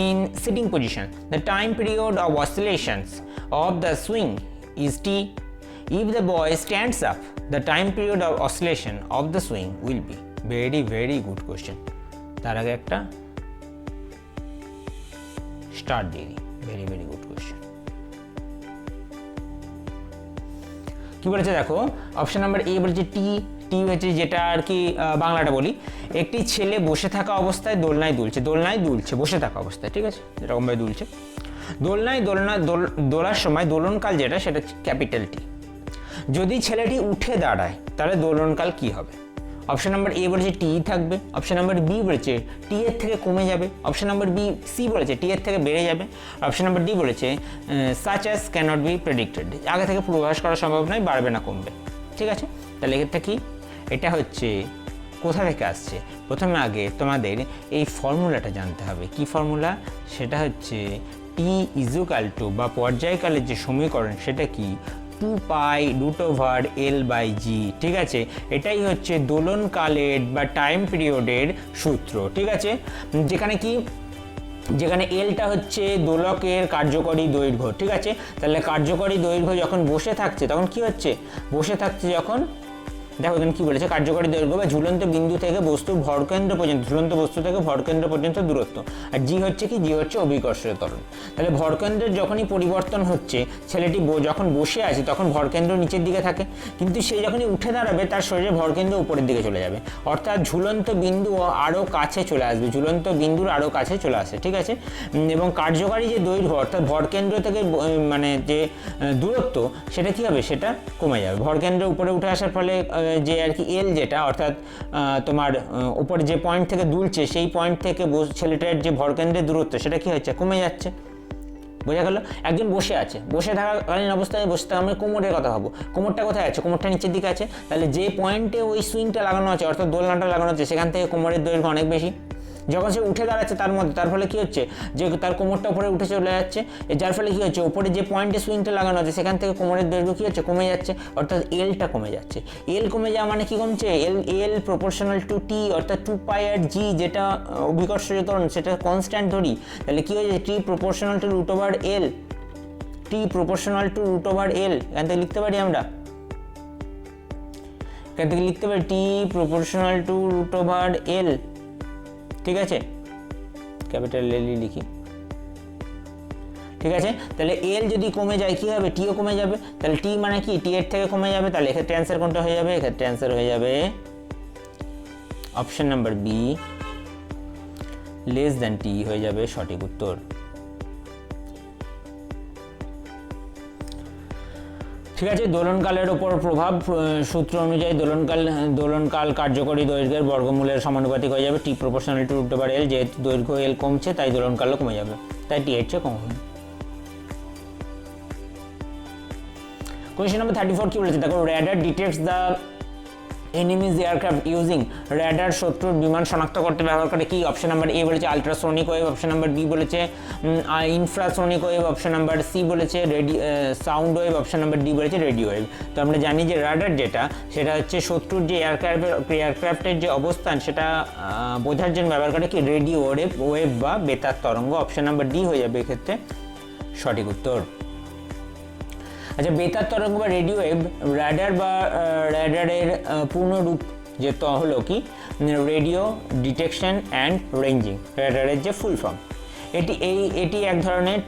in sitting position. The time period of oscillations of the swing is t. If the boy stands up, the time period of oscillation of the swing will be. Very good question. তার আগে একটা start দিয়ে দিই। very good question. কি বলেছে দেখো, option number A বলেছে টি হচ্ছে, যেটা আর কি বাংলাটা বলি, একটি ছেলে বসে থাকা অবস্থায় দোলনায় দুলছে বসে থাকা অবস্থায়, ঠিক আছে, এরকমভাবে দুলছে। দোলার সময় দোলনকাল যেটা সেটা ক্যাপিটাল টি। যদি ছেলেটি উঠে দাঁড়ায় তাহলে দোলনকাল কি হবে? অপশন নাম্বার এ বলেছে টি থাকবে, অপশন নাম্বার বি বলেছে টি এর থেকে কমে যাবে, অপশন নাম্বার সি বলেছে টি এর থেকে বেড়ে যাবে, অপশন নাম্বার ডি বলেছে such as cannot be predicted, আগে থেকে পূর্বাভাস করা সম্ভব নয়, বাড়বে না কমবে, ঠিক আছে। তাহলে এক্ষেত্রে কি, এটা হচ্ছে কোথা থেকে আসছে, প্রথমে আগে তোমাদের এই ফর্মুলাটা জানতে হবে। কি ফর্মুলা? সেটা হচ্ছে টি ইজুকাল টু বা পর্যায়কালের যে সমীকরণ সেটা কি, 2π√L/g, ঠিক আছে। এটাই হচ্ছে দোলনকালের বা টাইম পিরিয়ডের সূত্র, ঠিক আছে। যেখানে এলটা হচ্ছে দোলকের কার্যকরী দৈর্ঘ্য, ঠিক আছে। তাহলে কার্যকরী দৈর্ঘ্য যখন বসে থাকছে তখন কি হচ্ছে, বসে থাকছে যখন, দেখো এখানে কি বলেছে, কার্যকরী দৈর্ঘ্য বা ঝুলন্ত বিন্দু থেকে বস্তুর ভরকেন্দ্র পর্যন্ত, ঝুলন্ত বস্তু থেকে ভরকেন্দ্র পর্যন্ত দূরত্ব। আর জি হচ্ছে কি, জি হচ্ছে অভিকর্ষীয় ত্বরণ। তাহলে ভরকেন্দ্রের যখনই পরিবর্তন হচ্ছে, ছেলেটি যখন বসে আছে তখন ভরকেন্দ্র নিচের দিকে থাকে, কিন্তু সে যখনই উঠে দাঁড়াবে তার শরীরে ভরকেন্দ্র উপরের দিকে চলে যাবে, অর্থাৎ ঝুলন্ত বিন্দু আরও কাছে চলে আসবে, ঝুলন্ত বিন্দুর আরও কাছে চলে আসে, ঠিক আছে। এবং কার্যকারী যে দৈর্ঘ্য অর্থাৎ ভরকেন্দ্র থেকে মানে যে দূরত্ব সেটা কী হবে, সেটা কমে যাবে। ভরকেন্দ্র উপরে উঠে আসার ফলে যে আর কি এল যেটা, অর্থাৎ তোমার উপরে যে পয়েন্ট থেকে দুলছে সেই পয়েন্ট থেকে ছেলেটার যে ভরকেন্দ্রের দূরত্ব সেটা কি হচ্ছে, কমে যাচ্ছে। বোঝা গেল? একজন বসে আছে, বসে থাকাকালীন অবস্থায় আমরা কোমরের কথা ভাবো, কোমরটা কোথায় আছে, কোমরটা নিচের দিকে আছে। তাহলে যে পয়েন্টে ওই সুইংটা লাগানো আছে অর্থাৎ দোলনাটা লাগানো আছে সেখান থেকে কোমরের দৈর্ঘ্য অনেক বেশি। যখন সে উঠে দাঁড়াচ্ছে তার ফলে কী হচ্ছে, যে তার কোমরটা উপরে উঠে চলে যাচ্ছে, যার ফলে কী হচ্ছে, উপরে যে পয়েন্টে সুইংটা লাগানো আছে সেখান থেকে কোমরের দৈর্ঘ্য কী হচ্ছে, কমে যাচ্ছে, অর্থাৎ এলটা কমে যাচ্ছে। এল কমে যাওয়া মানে কি কমছে, এল প্রপোর্শনাল টু টি, অর্থাৎ 2π/g যেটা অভিকর্ষীয় ত্বরণ সেটা কনস্ট্যান্ট ধরি, তাহলে কী হয়েছে, T proportional to √L, T proportional to √L, এখান থেকে লিখতে পারি আমরা এখান থেকে লিখতে পারি টি প্রপোর্শনাল টু রুট ওভার এল, ঠিক আছে, ক্যাপিটাল এলই লিখি, ঠিক আছে। তাহলে এল যদি কমে যায় কী হবে, টিও কমে যাবে, তাহলে টি মানে কি টি এর থেকে কমে যাবে, তাহলে এক্ষেত্রে অ্যান্সার কোনটা হয়ে যাবে, এক্ষেত্রে অ্যান্সার হয়ে যাবে option number B, less than T হয়ে যাবে সঠিক উত্তর। ঠিক আছে, দোলনকালের ওপর প্রভাব সূত্র অনুযায়ী দোলনকাল কার্যকরী দৈর্ঘ্যের বর্গমূলের সমানুপাতিক হয়ে যাবে টি প্রপোর্শনাল টু রুট ওভার এল, যেহেতু দৈর্ঘ্য এল কমছে তাই দোলনকালও কমে যাবে, তাই টি এর চেয়ে কম হবে। কোয়েশ্চেন নাম্বার 34 কি বলেছে দেখো, radar detects the enemies aircraft using, radar শত্রুর বিমান শনাক্ত করতে ব্যবহার করে কি, অপশন নাম্বার এ বলেছে ultrasonic wave, option number B বলেছে infrasonic wave, option number C বলেছে sound wave, option number D বলেছে রেডিও ওয়েভ। তো আমরা জানি যে র্যাডার যেটা সেটা হচ্ছে শত্রুর যে এয়ারক্রাফটের যে অবস্থান সেটা বোঝার জন্য ব্যবহার করে কি রেডিও ওয়েভ বা বেতার তরঙ্গ, অপশন নাম্বার ডি হয়ে যাবে এক্ষেত্রে সঠিক উত্তর। আচ্ছা, বেতার তরঙ্গ বা রেডিও ওয়েভ র্যাডার বা র্যাডারের পূর্ণরূপ যে হলো কি রেডিও ডিটেকশন অ্যান্ড রেঞ্জিং, র্যাডারের যে ফুল ফর্ম। এটি এক ধরনের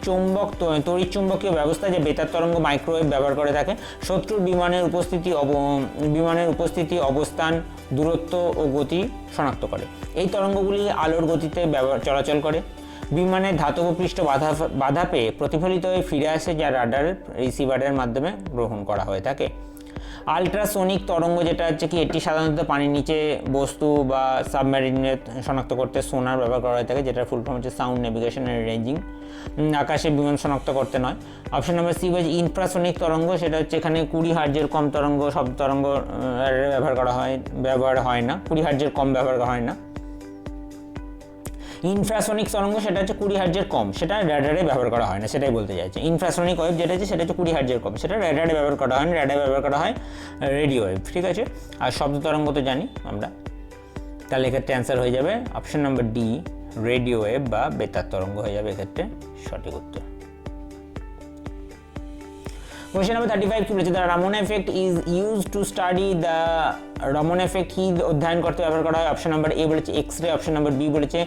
তড়িৎচুম্বকীয় ব্যবস্থা যে বেতার তরঙ্গ মাইক্রোওয়েভ ব্যবহার করে থাকে শত্রুর বিমানের উপস্থিতি অবস্থান দূরত্ব ও গতি শনাক্ত করে। এই তরঙ্গগুলি আলোর গতিতে চলাচল করে, বিমানের ধাতব পৃষ্ঠ বাধা পেয়ে প্রতিফলিত হয়ে ফিরে আসে, যা রাডার রিসিভারের মাধ্যমে গ্রহণ করা হয়ে থাকে। আলট্রাসোনিক তরঙ্গ যেটা হচ্ছে কি এটি সাধারণত পানির নিচে বস্তু বা সাবমেরিনে শনাক্ত করতে সোনার ব্যবহার করা হয়ে থাকে, যেটার ফুল ফর্ম হচ্ছে সাউন্ড নেভিগেশন অ্যান্ড রেঞ্জিং, আকাশে বিমান শনাক্ত করতে নয়। অপশন নাম্বার সি হচ্ছে ইনফ্রাসোনিক তরঙ্গ, সেটা হচ্ছে এখানে 20 হার্জের কম তরঙ্গ সব তরঙ্গ ব্যবহার হয় না, 20 হার্জের কম ব্যবহার করা হয় না। ইনফ্রাসোনিক তরঙ্গ সেটা হচ্ছে 20 হার্জের কম, সেটা র্যাডারে ব্যবহার করা হয় না, সেটাই বলতে চাইছে। ইনফ্রাসোনিক ওয়েভ যেটা আছে সেটা হচ্ছে 20 হার্জের কম, সেটা র্যাডারে ব্যবহার করা হয় না, র্যাডারে ব্যবহার করা হয় রেডিও ওয়েভ, ঠিক আছে। আর শব্দ তরঙ্গ তো জানি আমরা, তাহলে এক্ষেত্রে অ্যান্সার হয়ে যাবে option number D, radio wave বা বেতার তরঙ্গ হয়ে যাবে এক্ষেত্রে সঠিক উত্তর। Question number 35 কি বলেছে, the Raman effect is use to study the Raman effect কি অধ্যয়ন করতে ব্যবহার করা হয়, অপশন নাম্বার এ বলেছে X ray, option number B বলেছে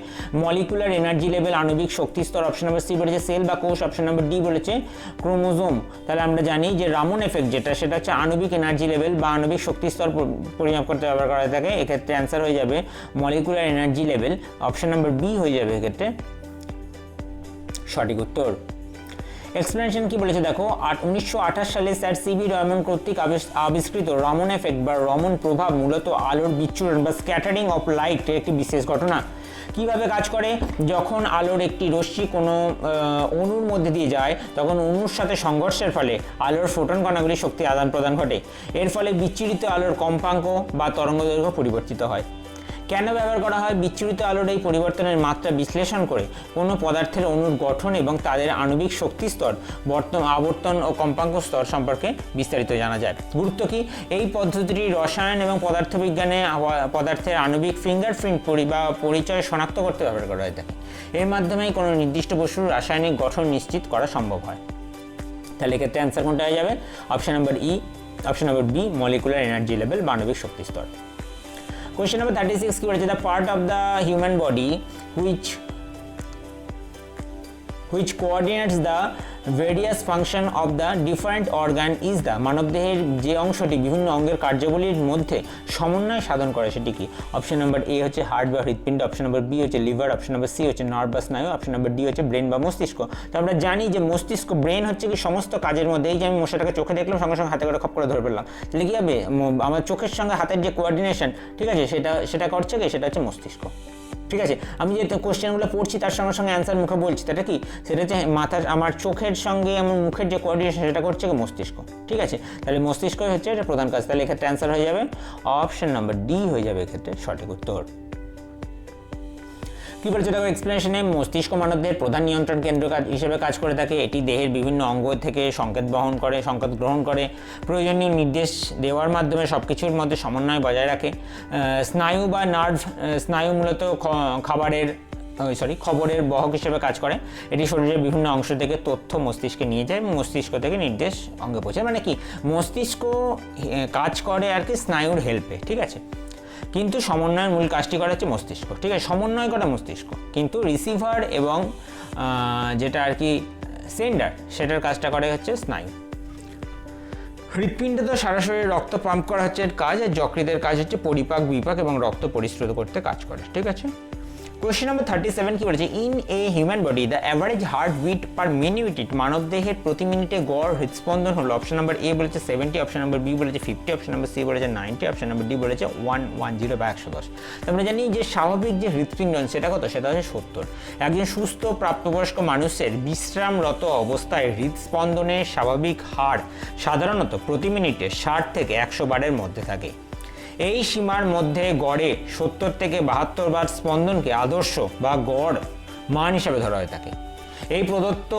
মলিকুলার এনার্জি লেভেল আণবিক শক্তি স্তর, অপশন নাম্বার সি বলেছে সেল বা কোষ, অপশন নাম্বার ডি বলেছে ক্রোমোজোম। তাহলে আমরা জানি যে রামন এফেক্ট যেটা সেটা হচ্ছে আণবিক এনার্জি লেভেল বা আণবিক শক্তি স্তর পরিমাপ করতে ব্যবহার করা থাকে, এক্ষেত্রে অ্যান্সার হয়ে যাবে molecular energy level, option number B হয়ে যাবে এক্ষেত্রে সঠিক উত্তর। এক্সপ্লেনেশন কি বলেছে দেখো, 1928 সালে স্যার সিবি রমন কর্তৃক আবিষ্কৃত রমন এফেক্ট বা রমন প্রভাব মূলত আলোর বিচ্ছুরণ বা স্ক্যাটারিং অফ লাইট একটি বিশেষ ঘটনা। কিভাবে কাজ করে, যখন আলোর একটি রশ্মি কোনো অণুর মধ্যে দিয়ে যায় তখন অণুর সাথে সংঘর্ষের ফলে আলোর ফোটন কণাগুলি শক্তি আদান প্রদান ঘটে, এর ফলে বিচ্ছুরিত আলোর কম্পাঙ্ক বা তরঙ্গদৈর্ঘ্য পরিবর্তিত হয়। কেন ব্যবহার করা হয়, বিচ্ছুরিত আলোর এই পরিবর্তনের মাত্রা বিশ্লেষণ করে কোনো পদার্থের অণুর গঠন এবং তাদের আণবিক শক্তি স্তর, আবর্তন ও কম্পাঙ্ক স্তর সম্পর্কে বিস্তারিত জানা যায়। গুরুত্ব কি, এই পদ্ধতিটি রসায়ন এবং পদার্থবিজ্ঞানে পদার্থের আণবিক ফিঙ্গারপ্রিন্ট বা পরিচয় শনাক্ত করতে ব্যবহার করা হয়ে থাকে। এর মাধ্যমেই কোনো নির্দিষ্ট বস্তুর রাসায়নিক গঠন নিশ্চিত করা সম্ভব হয়। তাহলে এক্ষেত্রে অ্যান্সার কোনটা হয়ে যাবে, অপশন নাম্বার ই, option number B molecular energy level বা আণবিক শক্তি স্তর। Question number 36 কি বলেছে, the part of the human body which coordinates the various function of the different organ is the, মানবদেহের যে অংশটি বিভিন্ন অঙ্গের কার্যাবলীর মধ্যে সমন্বয় সাধন করে সেটি কি, অপশন নাম্বার এ হচ্ছে হার্ট বা হৃৎপিণ্ড, অপশন নাম্বার বি হচ্ছে লিভার, অপশন নাম্বার সি হচ্ছে নার্ভ বা স্নায়ু, অপশন নাম্বার ডি হচ্ছে ব্রেন বা মস্তিষ্ক। তো আমরা জানি যে মস্তিষ্ক ব্রেন হচ্ছে কি সমস্ত কাজের মধ্যে, এই যে আমি মশাটাকে চোখে দেখলাম সঙ্গে সঙ্গে হাতে করে খপ করে ধরে ফেললাম, তাহলে কি হবে আমার চোখের সঙ্গে হাতের যে কোঅর্ডিনেশন, ঠিক আছে, সেটা করছে কি, সেটা হচ্ছে মস্তিষ্ক। ঠিক আছে, আমি যে কোশ্চেনগুলো পড়ছি তার সঙ্গে সঙ্গে অ্যান্সার মুখে বলছি, সেটা কি, সেটা হচ্ছে মাথার আমার চোখের সঙ্গে আমার মুখের যে কোঅর্ডিনেশন সেটা করছে কি মস্তিষ্ক। ঠিক আছে, তাহলে মস্তিষ্কই হচ্ছে এটা প্রধান কাজ, তাহলে এক্ষেত্রে অ্যান্সার হয়ে যাবে অপশন নাম্বার ডি হয়ে যাবে এক্ষেত্রে সঠিক উত্তর। কি বলছে দেখো, এক্সপ্লেনেশনে মস্তিষ্ক মানবদেহের প্রধান নিয়ন্ত্রণ কেন্দ্র হিসেবে কাজ করে থাকে, এটি দেহের বিভিন্ন অঙ্গ থেকে সংকেত গ্রহণ করে প্রয়োজনীয় নির্দেশ দেওয়ার মাধ্যমে সব কিছুর মধ্যে সমন্বয় বজায় রাখে। স্নায়ু বা নার্ভ, স্নায়ু মূলত খাবারের খবরের বহক হিসেবে কাজ করে। এটি শরীরের বিভিন্ন অংশ থেকে তথ্য মস্তিষ্কে নিয়ে যায় এবং মস্তিষ্ক থেকে নির্দেশ অঙ্গে পৌঁছায়। মানে কি, মস্তিষ্ক কাজ করে আর কি স্নায়ুর হেল্পে, ঠিক আছে, কিন্তু সমন্বয়ের মূল কাজটি করে হচ্ছে মস্তিষ্ক, ঠিক আছে, সমন্বয় করে মস্তিষ্ক, কিন্তু রিসিভার এবং যেটা আর কি সেন্ডার সেটার কাজটা করে হচ্ছে স্নায়ু। হৃৎপিণ্ডে তো সারা শরীরে রক্ত পাম্প করা হচ্ছে এর কাজ, আর যকৃতের কাজ হচ্ছে পরিপাক বিপাক এবং রক্ত পরিশ্রুত করতে কাজ করে, ঠিক আছে। কোয়েশ্চেন নাম্বার 37 কি বলেছে, in a human body the average heart beat per minute, মানব দেহের প্রতি মিনিটে গড় হৃৎস্পন্দন হলো, অপশন নাম্বার এ বলেছে 70, অপশন নাম্বার বি বলেছে 50, অপশন নাম্বার সি বলেছে 90, অপশন নাম্বার ডি বলেছে 110 বা 110। আমরা জানি যে স্বাভাবিক যে হৃৎপিণ্ডন সেটা কত, সেটা হচ্ছে 70। একজন সুস্থ প্রাপ্তবয়স্ক মানুষের বিশ্রামরত অবস্থায় হৃৎস্পন্দনের স্বাভাবিক হার সাধারণত প্রতি মিনিটে 60 থেকে 100 বারের মধ্যে থাকে। এই সীমার মধ্যে গড়ে 70 থেকে 72 বার স্পন্দনকে আদর্শ বা গড় মান হিসাবে ধরা হয়ে থাকে। এই প্রদত্ত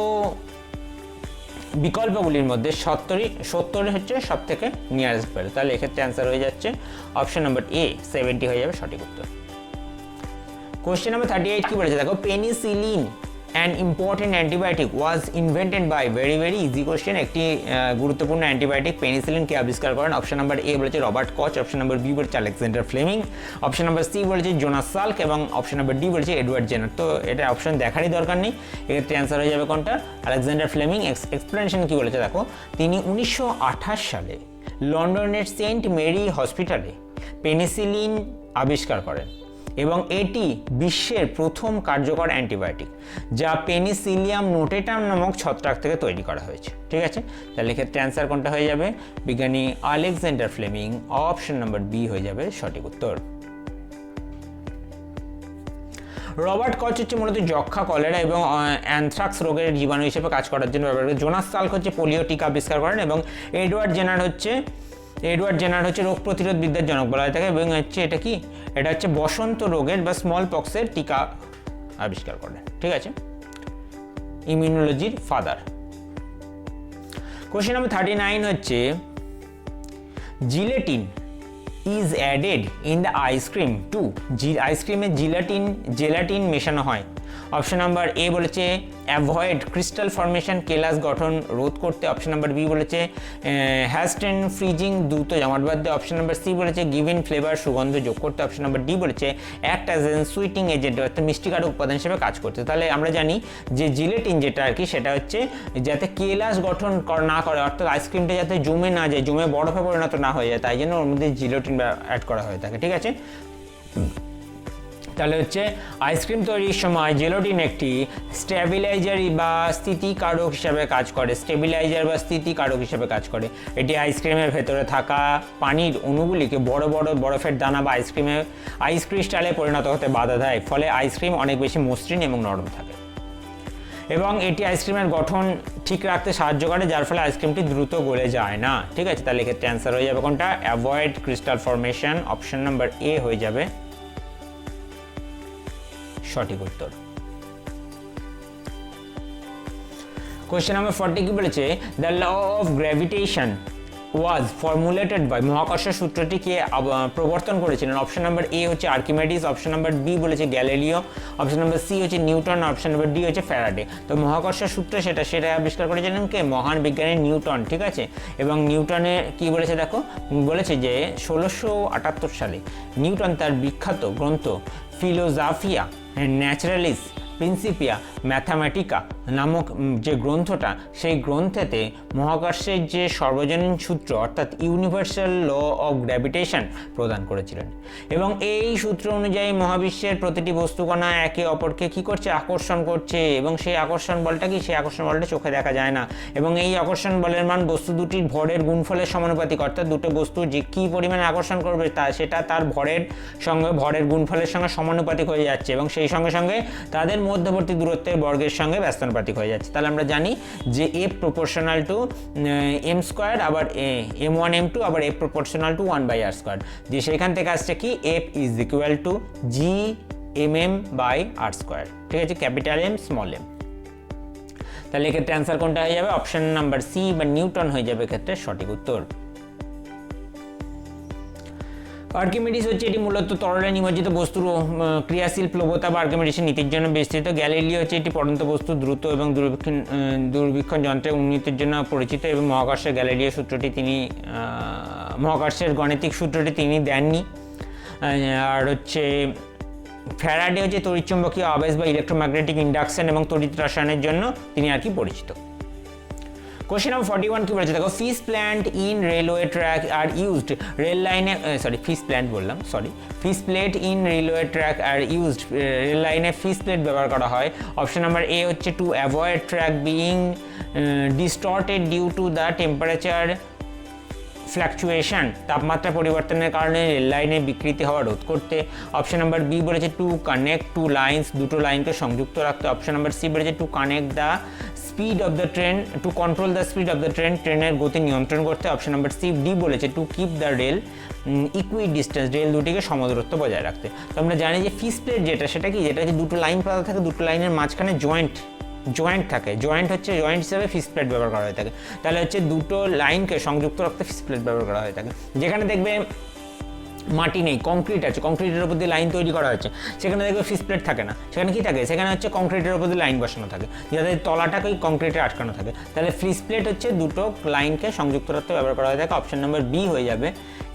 বিকল্পগুলির মধ্যে 70 হচ্ছে সব থেকে নিয়ারেস্ট ভ্যালু, তাহলে এক্ষেত্রে অ্যান্সার হয়ে যাচ্ছে অপশন নাম্বার এ 70 হয়ে যাবে সঠিক উত্তর। কোয়েশ্চেন নাম্বার 38 কি বলেছে দেখো, penicillin an important antibiotic was invented by, very easy question, একটি গুরুত্বপূর্ণ অ্যান্টিবায়োটিক পেনিসিলিনকে আবিষ্কার করেন, অপশন নাম্বার এ বলেছে Robert Koch, option number B বলেছে Alexander Fleming, option number C বলেছে জোনাস সাল্ক এবং অপশন নাম্বার ডি বলেছে এডওয়ার্ড জেনার। তো এটা অপশন দেখারই দরকার নেই, এক্ষেত্রে অ্যান্সার হয়ে যাবে কোনটা, আলেকজান্ডার ফ্লেমিং। এক্সপ্লেনেশন কি বলেছে দেখো, তিনি 1928 সালে লন্ডনের সেন্ট মেরি হসপিটালে পেনিসিলিন আবিষ্কার করেন এবং এটি বিশ্বের প্রথম কার্যকর অ্যান্টিবায়োটিক, যা পেনিসিলিয়াম নোটেটাম নামক ছত্রাক থেকে তৈরি করা হয়েছে, ঠিক আছে। তাহলে এক্ষেত্রে অ্যান্সার কোনটা হয়ে যাবে, বিজ্ঞানী Alexander Fleming, option number B হয়ে যাবে সঠিক উত্তর। রবার্ট কচ হচ্ছে মূলত যক্ষা, কলেরা এবং অ্যানথ্রাক্স রোগের জীবাণু হিসেবে কাজ করার জন্য ব্যবহার করে। জোনাস সাল্ক হচ্ছে পোলিও টিকা আবিষ্কার করেন এবং এডওয়ার্ড জেনার হচ্ছে রোগ প্রতিরোধ বিদ্যার জনক বলা হয় থাকে এবং হচ্ছে এটা হচ্ছে বসন্ত রোগের বা স্মল পক্সের টিকা আবিষ্কার করেন, ঠিক আছে, ইমিউনোলজির ফাদার। কোশ্চেন নাম্বার 39 হচ্ছে, gelatin is added in the ice cream to, আইসক্রিমে জেলাটিন মেশানো হয়, অপশন নাম্বার এ বলেছে অ্যাভয়েড ক্রিস্টাল ফর্মেশন, কেলাস গঠন রোধ করতে, অপশন নাম্বার বি বলেছে হ্যাস্টেন ফ্রিজিং দ্রুত জমাট বাঁধতে, অপশন নাম্বার সি বলেছে গিভেন ফ্লেভার সুগন্ধ যোগ করতে, অপশন নাম্বার ডি বলেছে act as an sweating agent অর্থাৎ মিষ্টিকারক উপাদান হিসেবে কাজ করতে। তাহলে আমরা জানি যে জিলেটিন যেটা আর কি সেটা হচ্ছে যাতে কেলাস গঠন না করে, অর্থাৎ আইসক্রিমটা যাতে জমে না যায়, জমে বরফে পরিণত না হয়ে যায়, তাই জন্য ওর মধ্যে জিলেটিন অ্যাড করা হয়ে থাকে, ঠিক আছে। তাহলে হচ্ছে আইসক্রিম তৈরির সময় জেলাটিন একটি স্টেবিলাইজার বা স্থিতিকারক হিসাবে কাজ করে, এটি আইসক্রিমের ভেতরে থাকা পানির অণুগুলিকে বড় বরফের দানা বা আইস ক্রিস্টালে পরিণত হতে বাধা দেয়, ফলে আইসক্রিম অনেক বেশি মসৃণ এবং নরম থাকে এবং এটি আইসক্রিমের গঠন ঠিক রাখতে সাহায্য করে, যার ফলে আইসক্রিমটি দ্রুত গলে যায় না, ঠিক আছে। তাহলে এক্ষেত্রে অ্যান্সার হয়ে যাবে কোনটা, avoid crystal formation, option number A হয়ে যাবে সঠিক উত্তর। কোশ্চেন নাম্বার 40 কি বলেছে, the law of gravitation was formulated by, মহাকর্ষ সূত্রটি কে প্রবর্তন করেছিলেন, অপশন নাম্বার এ হচ্ছে আর্কিমেডিস, অপশন নাম্বার বি বলেছে গ্যালিলিও, অপশন নাম্বার সি হচ্ছে নিউটন, অপশন নাম্বার ডি হচ্ছে ফ্যারাডে। তো মহাকর্ষ সূত্র সেটা আবিষ্কার করেছিলেন কে, মহান বিজ্ঞানী নিউটন, ঠিক আছে। এবং নিউটনে কি বলেছে দেখো, বলেছে যে 1678 সালে নিউটন তার বিখ্যাত গ্রন্থ ফিলোজাফিয়া ন্যাচারালিস প্রিন্সিপিয়া ম্যাথামেটিকা নামক যে গ্রন্থটা, সেই গ্রন্থেতে মহাকর্ষের যে সর্বজনীন সূত্র অর্থাৎ ইউনিভার্সাল ল অফ গ্র্যাভিটেশন প্রদান করেছিলেন এবং এই সূত্র অনুযায়ী মহাবিশ্বের প্রতিটি বস্তুকণা একে অপরকে কী করছে, আকর্ষণ করছে এবং সেই আকর্ষণ বলটা চোখে দেখা যায় না এবং এই আকর্ষণ বলের মান বস্তু দুটির ভরের গুণফলের সমানুপাতিক, অর্থাৎ দুটো বস্তু যে কী পরিমাণে আকর্ষণ করবে সেটা তার ভরের গুণফলের সঙ্গে সমানুপাতিক হয়ে যাচ্ছে এবং সেই সঙ্গে তাদের মধ্যবর্তী দূরত্বের বর্গের সঙ্গে ব্যস্তানুপাতিক হয়ে যাচ্ছে। তাহলে আমরা জানি যে F proportional to M square, আবার m1 m2, আবার F proportional two 1/r square, যে সেখান থেকে আসছে কি F is equal two G mm/r square, ঠিক আছে, ক্যাপিটাল এম স্মল এম। তাহলে এক্ষেত্রে অ্যান্সার কোনটা হয়ে যাবে, অপশন নাম্বার সি বা নিউটন হয়ে যাবে এক্ষেত্রে সঠিক উত্তর। আর্কিমিডিস হচ্ছে এটি মূলত তরলে নিমজ্জিত বস্তুর ক্রিয়াশীল প্লবতা বা আর্কিমিডিসের নীতির জন্য বিস্তৃত। গ্যালিলিও হচ্ছে এটি পড়ন্ত বস্তু দ্রুত এবং দূরবীক্ষণ যন্ত্রের উন্নতির জন্য পরিচিত এবং মহাকর্ষের গ্যালিলিও সূত্রটি তিনি মহাকর্ষের গাণিতিক সূত্রটি তিনি দেননি। আর হচ্ছে ফ্যারাডে হচ্ছে তড়িৎচুম্বকীয় আবেশ বা ইলেকট্রোম্যাগনেটিক ইন্ডাকশন এবং তড়িৎ রসায়নের জন্য তিনি আর কি পরিচিত। কোশ্চেন নাম্বার 41 কি বলেছে দেখো, fish plant in railway track are used rail লাইনে fish plate in railway track are used rail লাইনে ফিশ প্লেট ব্যবহার করা হয়। অপশন নাম্বার এ হচ্ছে to avoid track being distorted due to the temperature fluctuation, তাপমাত্রা পরিবর্তনের কারণে rail লাইনে বিকৃতি হওয়া রোধ করতে। অপশন নাম্বার বি বলেছে টু কানেক্ট টু লাইন্স, দুটো লাইনকে সংযুক্ত রাখতে। অপশন নাম্বার সি বলেছে to connect the speed of the train, to control the speed of the train, ট্রেনের গতি নিয়ন্ত্রণ করতে। অপশন নাম্বার সি ডি বলেছে to keep the rail equidistance, rail দুটিকে সমদূরত্ব বজায় রাখতে। তো আমরা জানি যে ফিশ প্লেট যেটা সেটা কি, যেটা হচ্ছে দুটো লাইন পাতা থাকে, দুটো লাইনের মাঝখানে জয়েন্ট থাকে, জয়েন্ট হিসেবে ফিশ প্লেট ব্যবহার করা হয়ে থাকে। তাহলে হচ্ছে দুটো লাইনকে সংযুক্ত রাখতে ফিশ প্লেট ব্যবহার করা হয়ে থাকে। যেখানে দেখবে মাটি নেই, কংক্রিট আছে, কংক্রিটের উপর দিয়ে লাইন তৈরি করা হয়েছে, সেখানে দেখবে ফিশ প্লেট থাকে না, সেখানে কি থাকে, সেখানে হচ্ছে কংক্রিটের উপর দিয়ে লাইন বসানো থাকে, যাতে তলাটাকে কংক্রিটে আটকানো থাকে। তাহলে ফিশ প্লেট হচ্ছে দুটো লাইনকে সংযুক্ত রাখতে ব্যবহার করা হয়ে থাকে। অপশন নাম্বার বি হয়ে যাবে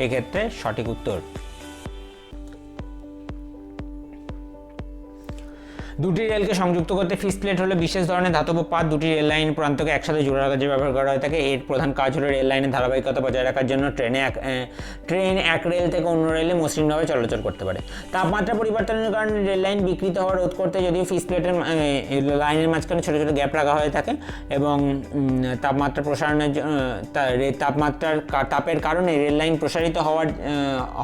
এক্ষেত্রে সঠিক উত্তর। দুটি রেলকে সংযুক্ত করতে ফিশ প্লেট হলো বিশেষ ধরনের ধাতব পাত, দুটি রেল লাইন প্রান্তকে একসাথে জোড়ার কাজে ব্যবহার করা হয়ে থাকে। এর প্রধান কাজ হলো রেল লাইনের ধারাবাহিকতা বজায় রাখার জন্য ট্রেন এক রেল থেকে অন্য রেলে মসৃণভাবে চলাচল করতে পারে। তাপমাত্রা পরিবর্তনের কারণে রেল লাইন বিকৃত হওয়া রোধ করতে যদিও ফিশ প্লেটের লাইনের মাঝখানে ছোটো ছোটো গ্যাপ রাখা হয়ে থাকে এবং তাপমাত্রা প্রসারণের তাপের কারণে রেল লাইন প্রসারিত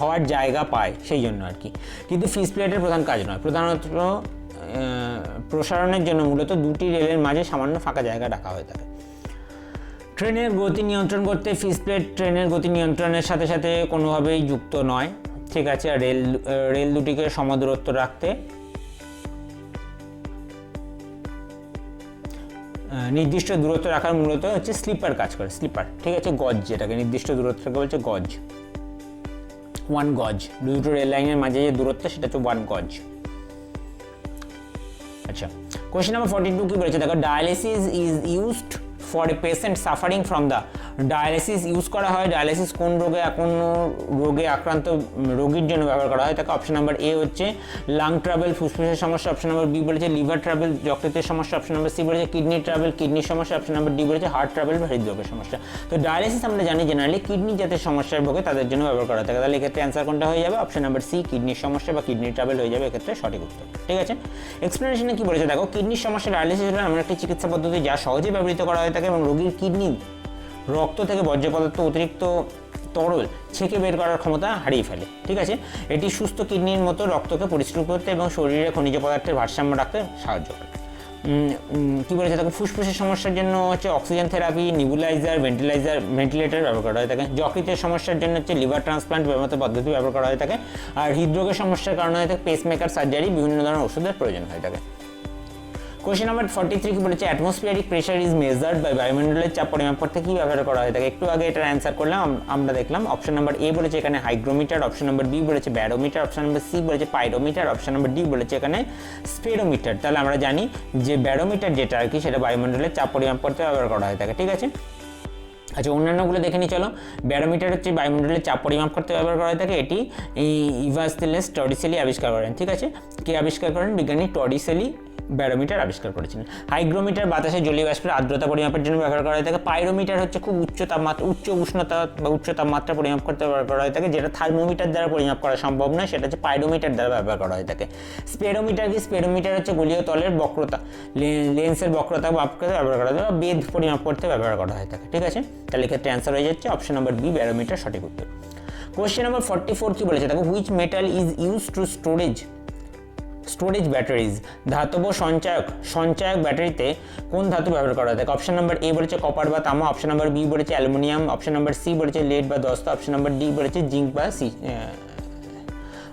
হওয়ার জায়গা পায়, সেই জন্য আর কি। কিন্তু ফিশ প্লেটের প্রধান কাজ নয়, প্রধানত প্রসারণের জন্য মূলত দুটি রেলের মাঝে সামান্য ফাঁকা জায়গা রাখা হয়ে থাকে। ট্রেনের গতি নিয়ন্ত্রণ করতে ফিশ প্লেট ট্রেনের গতি নিয়ন্ত্রণের সাথে সাথে কোনোভাবেই যুক্ত নয়, ঠিক আছে। আর রেল দুটিকে সমদূরত্ব রাখতে নির্দিষ্ট দূরত্ব রাখার মূলত হচ্ছে স্লিপার কাজ করে, স্লিপার, ঠিক আছে, গজ, যেটাকে নির্দিষ্ট দূরত্বকে বলছে গজ, 1 গজ। দুটো রেল লাইনের মাঝে যে দূরত্ব সেটা হচ্ছে 1 গজ। আচ্ছা, কোয়েশ্চেন নাম্বার 42 কি বলেছে দেখো, dialysis is used for a patient suffering from the, dialysis use করা হয়, ডায়ালিসিস কোন রোগে আক্রান্ত রোগীর জন্য ব্যবহার করা হয় তাকে। অপশন নাম্বার এ হচ্ছে লাং ট্রাভেল, ফুসফুসের সমস্যা। অপশন নাম্বার বি বলেছে লিভার ট্রাভেল, যকৃতের সমস্যা। অপশন নাম্বার সি বলেছে কিডনি ট্রাভেল, কিডনির সমস্যা। অপশন নাম্বার ডি বলেছে হার্ট ট্রাভেল বা হৃদরোগের সমস্যা। তো ডায়ালিসিস আমরা জানি জেনারেলি কিডনি যাতে সমস্যার ভোগে তাদের জন্য ব্যবহার করা থাকে। তাহলে এক্ষেত্রে অ্যান্সার কোনটা হয়ে যাবে? অপশন নাম্বার সি, কিডনির সমস্যা বা কিডনি ট্রাভেল হয়ে যাবে এক্ষেত্রে সঠিক উত্তর, ঠিক আছে। এক্সপ্লেনেশনে কি বলেছে দেখো, কিডনির সমস্যা ডায়ালিসিস হলো এমন একটি চিকিৎসা পদ্ধতি যা সহজে ব্যবহৃত করা হয়ে থাকে এবং রোগীর কিডনি রক্ত থেকে বর্জ্য পদার্থ অতিরিক্ত তরল ছেঁকে বের করার ক্ষমতা হারিয়ে ফেলে, ঠিক আছে। এটি সুস্থ কিডনির মতো রক্তকে পরিষ্কার করতে এবং শরীরে খনিজ পদার্থের ভারসাম্য রাখতে সাহায্য করে। কী বলেছে দেখো, ফুসফুসের সমস্যার জন্য হচ্ছে অক্সিজেন থেরাপি, নিবুলাইজার, ভেন্টিলেটর ব্যবহার করা হয়ে থাকে। যকৃতের সমস্যার জন্য হচ্ছে লিভার ট্রান্সপ্লান্ট মতো পদ্ধতি ব্যবহার করা হয়ে থাকে। আর হৃদরোগের সমস্যার কারণে হয়ে থাকে পেসমেকার সার্জারি, বিভিন্ন ধরনের ওষুধের প্রয়োজন হয়ে থাকে। কোয়েশ্চেন নাম্বার 43 কি বলেছে, atmospheric pressure is measured by, বায়ুমণ্ডলের চাপ পরিমাপ করতে কী ব্যবহার করা হয়ে থাকে। একটু আগে এটার অ্যান্সার করলাম, আমরা দেখলাম অপশন নাম্বার এ বলেছে এখানে হাইগ্রোমিটার, অপশন নাম্বার বি বলেছে ব্যারোমিটার, অপশন নাম্বার সি বলেছে পাইরোমিটার, অপশন নাম্বার ডি বলেছে এখানে স্পেরোমিটার। তাহলে আমরা জানি যে ব্যারোমিটার যেটা আর কি সেটা বায়ুমণ্ডলের চাপ পরিমাপ করতে ব্যবহার করা হয়ে থাকে, ঠিক আছে। আচ্ছা, অন্যান্যগুলো দেখে নিই চলো। ব্যারোমিটার হচ্ছে বায়ুমণ্ডলের চাপ পরিমাপ করতে ব্যবহার করা হয়ে থাকে, এটি ইভাস্টেলেস টরিসেলি আবিষ্কার করেন, ঠিক আছে। কে আবিষ্কার করেন? বিজ্ঞানী টরিসেলি ব্যারোমিটার আবিষ্কার করেছিলেন। হাইগ্রোমিটার বাতাসে জলীয় বাষ্পের আর্দ্রতা পরিমাপের জন্য ব্যবহার করা হয়ে থাকে। পাইরোমিটার হচ্ছে খুব উচ্চ উষ্ণতা বা উচ্চ তাপমাত্রা পরিমাপ করতে ব্যবহার করা হয়ে থাকে, যেটা থার্মোমিটার দ্বারা পরিমাপ করা সম্ভব নয়, সেটা হচ্ছে পাইরোমিটার দ্বারা ব্যবহার করা হয়ে থাকে। স্পেরোমিটার কি? স্পেরোমিটার হচ্ছে গলীয় তলের বক্রতা, লেন্সের বক্রতা মাপতে ব্যবহার করা হয় বা বেধ পরিমাপ করতে ব্যবহার করা হয়ে থাকে, ঠিক আছে। তাহলে এক্ষেত্রে অ্যান্সার হয়ে যাচ্ছে অপশন নাম্বার বি, ব্যারোমিটার সঠিক উত্তর। কোয়েশ্চেন নাম্বার 44 কি বলেছে দেখো, which metal is use two storage batteries, ধাতব সঞ্চায়ক ব্যাটারিতে কোন ধাতু ব্যবহার করা হয় থাকে। অপশন নাম্বার এ বলেছে কপার বা তামা, অপশন নাম্বার বি বলেছে অ্যালুমিনিয়াম, অপশন নাম্বার সি বলেছে লেড বা দস্তা, অপশন নাম্বার ডি বলেছে জিঙ্ক বা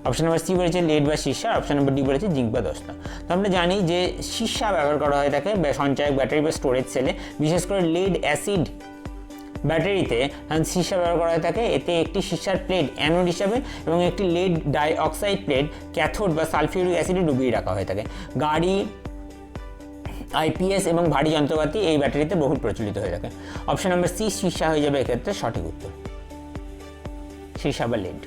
অপশন নাম্বার সি বলেছে লেড বা সীসা, অপশন নাম্বার ডি বলেছে জিঙ্ক বা দস্তা। তো আমরা জানি যে সীসা ব্যবহার করা হয়ে থাকে সঞ্চায়ক ব্যাটারি বা স্টোরেজ সেলে, বিশেষ করে লেড অ্যাসিড ব্যাটারিতে সীসা ব্যবহার করা হয়ে থাকে। এতে একটি সীসার প্লেট অ্যানোড হিসাবে এবং একটি লেড ডাইঅক্সাইড প্লেট ক্যাথোড বা সালফিউরিক অ্যাসিডে ডুবিয়ে রাখা হয়ে থাকে। গাড়ি, আইপিএস এবং ভারী যন্ত্রপাতি এই ব্যাটারিতে বহুল প্রচলিত হয়ে থাকে। অপশন নাম্বার সি সীসা হয়ে যাবে এক্ষেত্রে সঠিক উত্তর, সীসা বা লেড।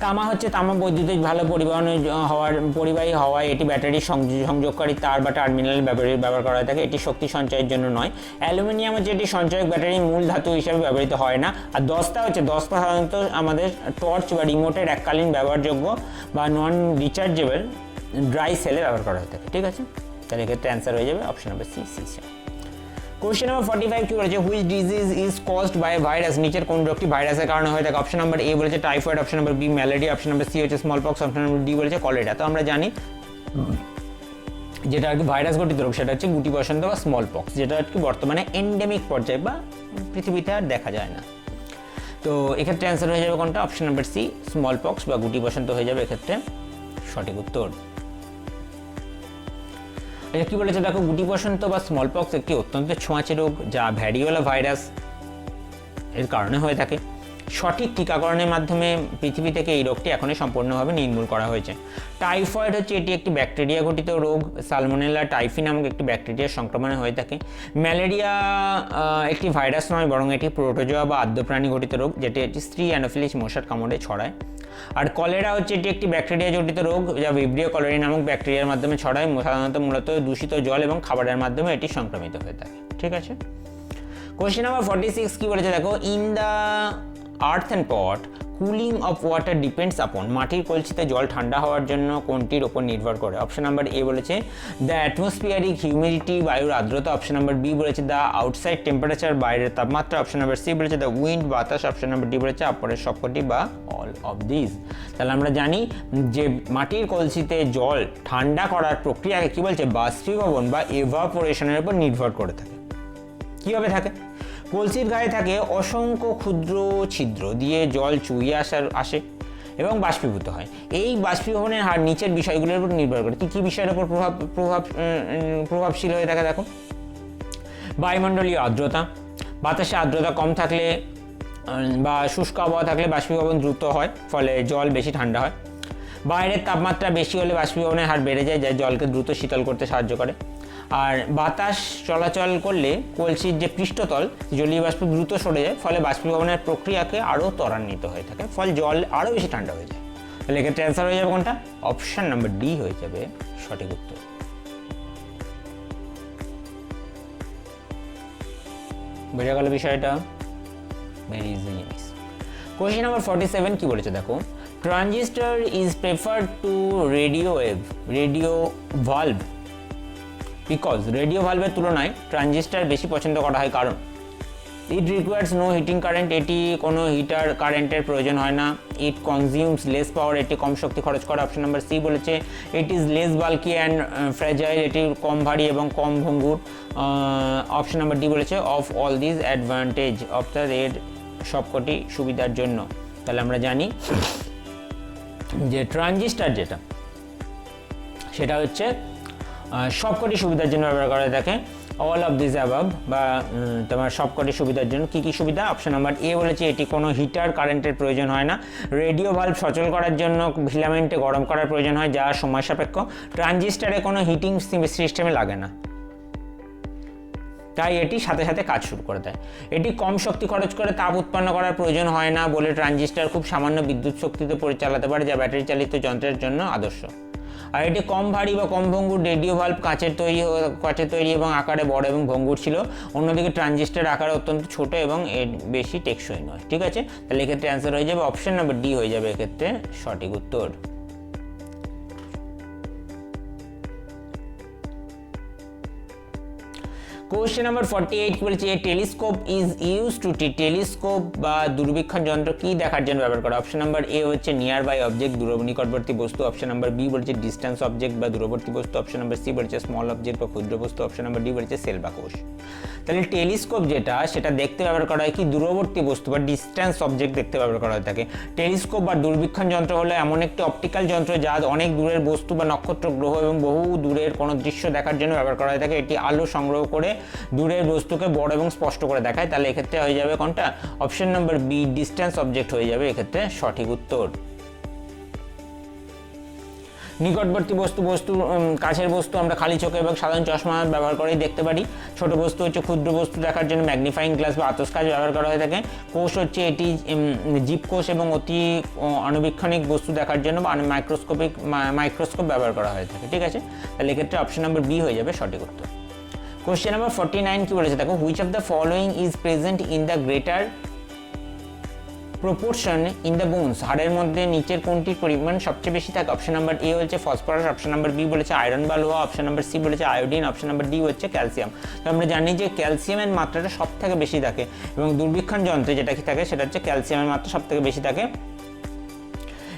তামা হচ্ছে তামা বৈদ্যুতিক ভালো পরিবাহী হওয়ায় এটি ব্যাটারির সংযোগকারী তার বা টার্মিনাল ব্যবহার করা হয়ে থাকে। এটি শক্তি সঞ্চয়ের জন্য নয়। অ্যালুমিনিয়াম হচ্ছে এটি সঞ্চয়ক ব্যাটারি মূল ধাতু হিসাবে ব্যবহৃত হয় না। আর দস্তা সাধারণত আমাদের টর্চ বা রিমোটের এককালীন ব্যবহারযোগ্য বা নন রিচার্জেবল ড্রাই সেলে ব্যবহার করা হয়ে থাকে। ঠিক আছে, তাহলে এক্ষেত্রে অ্যান্সার হয়ে যাবে অপশন নাম্বার সি সীসা। কোয়েশ্চেন নাম্বার 45 কি বলেছে, which disease is caused by virus, নিচের কোন রোগটি ভাইরাসের কারণে হয়ে থাকে? অপশন নাম্বার এ বলেছে typhoid, option number B malaria, option number C হচ্ছে smallpox, option number D বলেছে কলেরা। তো আমরা জানি যেটা আর কি ভাইরাস ঘটিত রোগ সেটা হচ্ছে গুটি বসন্ত বা স্মল পক্স, যেটা আর কি বর্তমানে এন্ডেমিক পর্যায়ে বা পৃথিবীতে আর দেখা যায় না। তো এক্ষেত্রে অ্যান্সার হয়ে যাবে কোনটা? Option number C smallpox বা গুটি বসন্ত হয়ে যাবে এক্ষেত্রে সঠিক উত্তর। এটা কি বলেছে দেখো, গুটি বসন্ত বা স্মল পক্স একটি অত্যন্ত ছোঁয়াচে রোগ যা ভ্যারিওলা ভাইরাস এর কারণে হয়ে থাকে। সঠিক টিকাকরণের মাধ্যমে পৃথিবী থেকে এই রোগটি এখনই সম্পূর্ণভাবে নির্মূল করা হয়েছে। টাইফয়েড হচ্ছে এটি একটি ব্যাকটেরিয়া ঘটিত রোগ, সালমোনেলা টাইফি নামক একটি ব্যাকটেরিয়ার সংক্রমণে হয়ে থাকে। ম্যালেরিয়া একটি ভাইরাস নয়, বরং এটি প্রোটোজোয়া বা আদ্য প্রাণী ঘটিত রোগ, যেটি একটি স্ত্রী অ্যানোফিলিস মশার কামড়ে ছড়ায়। আর কলেরা হচ্ছে এটি একটি ব্যাকটেরিয়া জড়িত রোগ যা ভিব্রিও কলেরি নামক ব্যাকটেরিয়ার মাধ্যমে ছড়ায়, সাধারণত মূলত দূষিত জল এবং খাবারের মাধ্যমে এটি সংক্রমিত হয়ে থাকে। ঠিক আছে, কোয়েশ্চেন নাম্বার 46 কি বলেছে দেখো, in the earthen pot cooling off water depends upon, মাটির কলসিতে জল ঠান্ডা হওয়ার জন্য কোনটির ওপর নির্ভর করে? অপশন নাম্বার এ বলেছে দ্য অ্যাটমসফিয়ারিক হিউমিডিটি, বায়ুর আর্দ্রতা, অপশন নাম্বার বি বলেছে দ্য আউটসাইড টেম্পারেচার, বাইরের তাপমাত্রা, অপশন নাম্বার সি বলেছে দ্য উইন্ড, বাতাস, অপশন নাম্বার ডি বলেছে আপরের সবকটি বা অল অফ দিস। তাহলে আমরা জানি যে মাটির কলসিতে জল ঠান্ডা করার প্রক্রিয়াকে কি বলছে, বাষ্পীভবন বা এভাপোরেশনের উপর নির্ভর করে থাকে। কীভাবে থাকে? কলসির গায়ে থাকে অসংখ্য ক্ষুদ্র ছিদ্র দিয়ে জল চুইয়ে আসে এবং বাষ্পীভূত হয়। এই বাষ্পীভবনের হার নিচের বিষয়গুলোর উপর নির্ভর করে। কী বিষয়ের উপর প্রভাবশীল হয়ে থাকে দেখো, বায়ুমণ্ডলীয় আর্দ্রতা, বাতাসে আর্দ্রতা কম থাকলে বা শুষ্ক আবহাওয়া থাকলে বাষ্পীভবন দ্রুত হয়, ফলে জল বেশি ঠান্ডা হয়। বাইরের তাপমাত্রা বেশি হলে বাষ্পীভবনের হার বেড়ে যায়, যা জলকে দ্রুত শীতল করতে সাহায্য করে। আর বাতাস চলাচল করলে কলসির যে পৃষ্ঠতল জলীয় বাষ্প দ্রুত সরে যায়, ফলে বাষ্পীভবনের প্রক্রিয়াকে আরও ত্বরান্বিত হয়ে থাকে, ফলে জল আরও বেশি ঠান্ডা হয়ে যায়। তাহলে এক্ষেত্রে অ্যান্সার হয়ে যাবে কোনটা? অপশন নাম্বার ডি হয়ে যাবে সঠিক উত্তর। বোঝা গেল বিষয়টা? ভেরি ইজি জিনিস। কোয়েশ্চেন নাম্বার 47 কি বলেছে দেখো, transistor is preferred to radio valve because, radio ভালভের তুলনায় ট্রানজিস্টর বেশি পছন্দ করা হয় কারণ it requires no heating current, এটি কোনো হিটার কারেন্টের প্রয়োজন হয় না। ইট কনজিউমস লেস পাওয়ার, এটি কম শক্তি খরচ করে। অপশন নাম্বার সি বলেছে it is less bulky and fragile, এটি কম ভারী এবং কম ভঙ্গুর। অপশন নাম্বার ডি বলেছে অফ অল দিস অ্যাডভান্টেজ, অর্থাৎ এর সবকটি সুবিধার জন্য। তাহলে আমরা জানি যে ট্রানজিস্টর যেটা সেটা হচ্ছে সবকটি সুবিধার জন্য ব্যবহার করা থাকে। অল অফ দিস অ্যাবাভ বা তোমার সবকটি সুবিধার জন্য কী কী সুবিধা? অপশন নাম্বার এ বলেছে এটি কোনো হিটার কারেন্টের প্রয়োজন হয় না। রেডিও ভালভ সচল করার জন্য ফিলামেন্টে গরম করার প্রয়োজন হয়, যা সময় সাপেক্ষ। ট্রানজিস্টারে কোনো হিটিং সিস্টেমে লাগে না, তাই এটি সাথে সাথে কাজ শুরু করে দেয়। এটি কম শক্তি খরচ করে, তাপ উৎপন্ন করার প্রয়োজন হয় না বলে ট্রানজিস্টার খুব সামান্য বিদ্যুৎ শক্তিতে পরিচালাতে পারে, যা ব্যাটারি চালিত যন্ত্রের জন্য আদর্শ। আর এটি কম ভারী বা কম ভঙ্গুর। রেডিও ভালভ কাচের তৈরি এবং আকারে বড় এবং ভঙ্গুর ছিল। অন্যদিকে ট্রানজিস্টার আকারে অত্যন্ত ছোট এবং এর বেশি টেকসই নয়। ঠিক আছে, তাহলে এক্ষেত্রে অ্যান্সার হয়ে যাবে অপশন নাম্বার ডি হয়ে যাবে এক্ষেত্রে সঠিক উত্তর। কোয়েশ্চেন নাম্বার 48 বলছে telescope is use two, telescope বা দূরবীক্ষণ যন্ত্র কি দেখার জন্য ব্যবহার করা? অপশন নাম্বার এ হচ্ছে নিয়ার বাই অবজেক্ট, নিকটবর্তী বস্তু। অপশন নাম্বার বি বলছে ডিস্টেন্স অবজেক্ট বা দূরবর্তী বস্তু। অপশন নাম্বার সি বলছে স্মল অবজেক্ট বা ক্ষুদ্র বস্তু। অপশন নাম্বার ডি বলছে সেল বা কোষ। তাহলে টেলিস্কোপ যেটা সেটা দেখতে ব্যবহার করা হয় কি, দূরবর্তী বস্তু বা ডিস্টেন্স অবজেক্ট দেখতে ব্যবহার করা হয়ে থাকে। টেলিস্কোপ বা দূরবীক্ষণ যন্ত্র হলো এমন একটি অপটিক্যাল যন্ত্র যা অনেক দূরের বস্তু বা নক্ষত্র, গ্রহ এবং বহু দূরের কোনো দৃশ্য দেখার জন্য ব্যবহার করা হয়ে থাকে। এটি আলো সংগ্রহ করে দূরের বস্তুকে বড় এবং স্পষ্ট করে দেখায়, তাহলে এক্ষেত্রে হয়ে যাবে কোনটা, option number B distance object হয়ে যাবে এক্ষেত্রে সঠিক উত্তর। নিকটবর্তী বস্তু কাছের বস্তু আমরা খালি চোখে এবং সাধারণ চশমা ব্যবহার করেই দেখতে পারি। ছোট বস্তু হচ্ছে ক্ষুদ্র বস্তু দেখার জন্য ম্যাগনিফাইং গ্লাস বা আতস কাঁচ ব্যবহার করা হয়ে থাকে। কোষ হচ্ছে এটি জীবকোষ এবং অতি অণুবীক্ষণিক বস্তু দেখার জন্য বা মাইক্রোস্কোপ ব্যবহার করা হয়ে থাকে। ঠিক আছে, তাহলে এক্ষেত্রে অপশন নাম্বার বি হয়ে যাবে সঠিক উত্তর। কোশ্চেন নাম্বার 49 কি বলেছে দেখো, which of the following is present in the greater proportion in the bones, হাড়ের মধ্যে নিচের কোনটির পরিমাণ সবচেয়ে বেশি থাকে? অপশন নাম্বার এ হচ্ছে ফসফরাস, অপশন নাম্বার বি বলেছে আয়রন বা লোহা, অপশন নাম্বার সি বলেছে আয়োডিন, অপশন নাম্বার ডি হচ্ছে ক্যালসিয়াম। তো আমরা জানি যে ক্যালসিয়ামের মাত্রাটা সব থেকে বেশি থাকে এবং দূরবীক্ষণ যন্ত্রে যেটা কি থাকে সেটা হচ্ছে ক্যালসিয়ামের মাত্রা সব থেকে বেশি থাকে।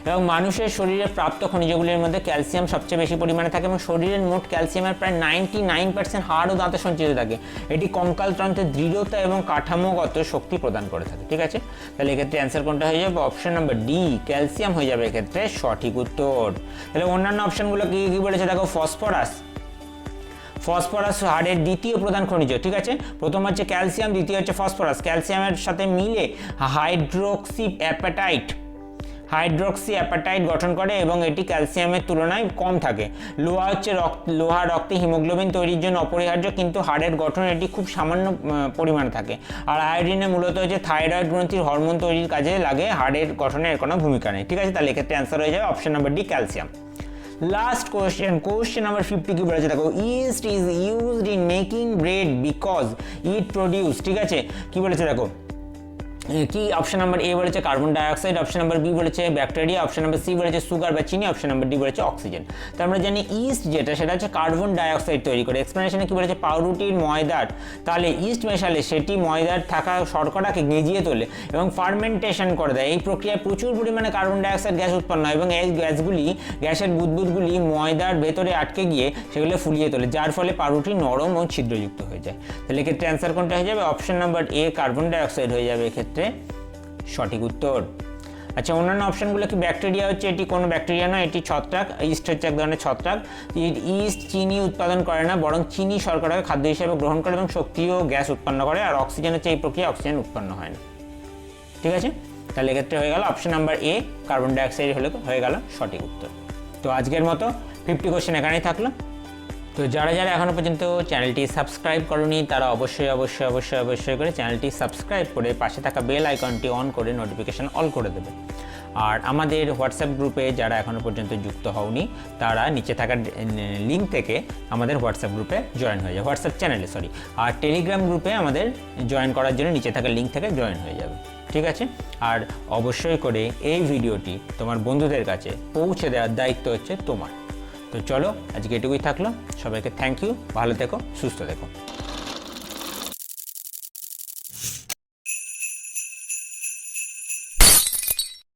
এবং মানুষের শরীরে প্রাপ্ত খনিজগুলির মধ্যে ক্যালসিয়াম সবচেয়ে বেশি পরিমাণে থাকে এবং শরীরের মোট ক্যালসিয়ামের প্রায় 99% হাড় ও দাঁতে সঞ্চিত থাকে। এটি কঙ্কালতন্ত্রের দৃঢ়তা এবং কাঠামোগত শক্তি প্রদান করে থাকে। ঠিক আছে, তাহলে এক্ষেত্রে অ্যান্সার কোনটা হয়ে যাবে, অপশন নাম্বার ডি ক্যালসিয়াম হয়ে যাবে এক্ষেত্রে সঠিক উত্তর। তাহলে অন্যান্য অপশনগুলো কি কি বলেছে দেখো, ফসফরাস হাড়ের দ্বিতীয় প্রধান খনিজ। ঠিক আছে, প্রথম হচ্ছে ক্যালসিয়াম, দ্বিতীয় হচ্ছে ফসফরাস। ক্যালসিয়ামের সাথে মিলে হাইড্রোক্সি অ্যাপাটাইট গঠন করে এবং এটি ক্যালসিয়ামের তুলনায় কম থাকে। লোহা হচ্ছে লোহা রক্তে হিমোগ্লোবিন তৈরির জন্য অপরিহার্য, কিন্তু হাড়ের গঠনে এটি খুব সামান্য পরিমাণে থাকে। আর আয়োডিনে মূলত হচ্ছে থাইরয়েড গ্রন্থির হরমোন তৈরির কাজে লাগে, হাড়ের গঠনে এর কোনো ভূমিকা নেই। ঠিক আছে, তাহলে এক্ষেত্রে অ্যান্সার হয়ে যাবে option number D calcium. Last question number 50 কি বলেছে দেখো, east is used in making bread because it produce. ঠিক আছে, কি বলেছে দেখো, কি অপশন নাম্বার এ বলেছে carbon dioxide, option number B বলেছে ব্যাকটেরিয়া, অপশন নাম্বার সি বলেছে সুগার বা চিনি, অপশন নাম্বার ডি বলেছে অক্সিজেন। তো আমরা জানি ইস্ট যেটা সেটা হচ্ছে কার্বন ডাইঅক্সাইড তৈরি করে। এক্সপ্লেনেশনে কি বলেছে, পাউরুটির ময়দার তাহলে ইস্ট মেশালে সেটি ময়দার থাকা শর্করাকে গেঁজিয়ে তোলে এবং ফার্মেন্টেশন করে দেয়। এই প্রক্রিয়ায় প্রচুর পরিমাণে কার্বন ডাইঅক্সাইড গ্যাস উৎপন্ন হয় এবং এই গ্যাসের বুদবুদগুলি ময়দার ভেতরে আটকে গিয়ে সেগুলো ফুলিয়ে তোলে, যার ফলে পাউরুটি নরম ও ছিদ্রযুক্ত হয়ে যায়। তাহলে এক্ষেত্রে অ্যান্সার কোনটা হয়ে যাবে, অপশন নাম্বার এ কার্বন ডাইঅক্সাইড হয়ে যাবে এক্ষেত্রে সঠিক উত্তর। আচ্ছা, অন্যান্য অপশনগুলো কি, ব্যাকটেরিয়া হচ্ছে এটি কোনো ব্যাকটেরিয়া নয়, এটি ছত্রাক। ইস্ট হচ্ছে এক ধরনের ছত্রাক। ইস্ট চিনি উৎপাদন করে না, বরং চিনি শর্করাকে খাদ্য হিসেবে গ্রহণ করে এবং শক্তি ও গ্যাস উৎপন্ন করে। আর অক্সিজেন হচ্ছে এই প্রক্রিয়া অক্সিজেন উৎপন্ন হয় না। ঠিক আছে, তাহলে এক্ষেত্রে হয়ে গেল অপশন নাম্বার এ কার্বন ডাইঅক্সাইড হয়ে গেল সঠিক উত্তর। তো আজকের মতো 50 কোশ্চেন এখানেই থাকলো। তো যারা এখনও পর্যন্ত চ্যানেলটি সাবস্ক্রাইব করনি তারা অবশ্যই করে চ্যানেলটি সাবস্ক্রাইব করে পাশে থাকা বেল আইকনটি অন করে নোটিফিকেশান অল করে দেবে। আর আমাদের হোয়াটসঅ্যাপ গ্রুপে যারা এখনও পর্যন্ত যুক্ত হওনি তারা নিচে থাকা লিঙ্ক থেকে আমাদের হোয়াটসঅ্যাপ গ্রুপে জয়েন হয়ে যাবে, হোয়াটসঅ্যাপ চ্যানেলে সরি। আর টেলিগ্রাম গ্রুপে আমাদের জয়েন করার জন্য নিচে থাকা লিঙ্ক থেকে জয়েন হয়ে যাবে। ঠিক আছে, আর অবশ্যই করে এই ভিডিওটি তোমার বন্ধুদের কাছে পৌঁছে দেওয়ার দায়িত্ব হচ্ছে তোমার। তো চলো আজকে এটুকুই থাকলো, সবাইকে থ্যাংক ইউ, ভালো থেকো, সুস্থ থেকো।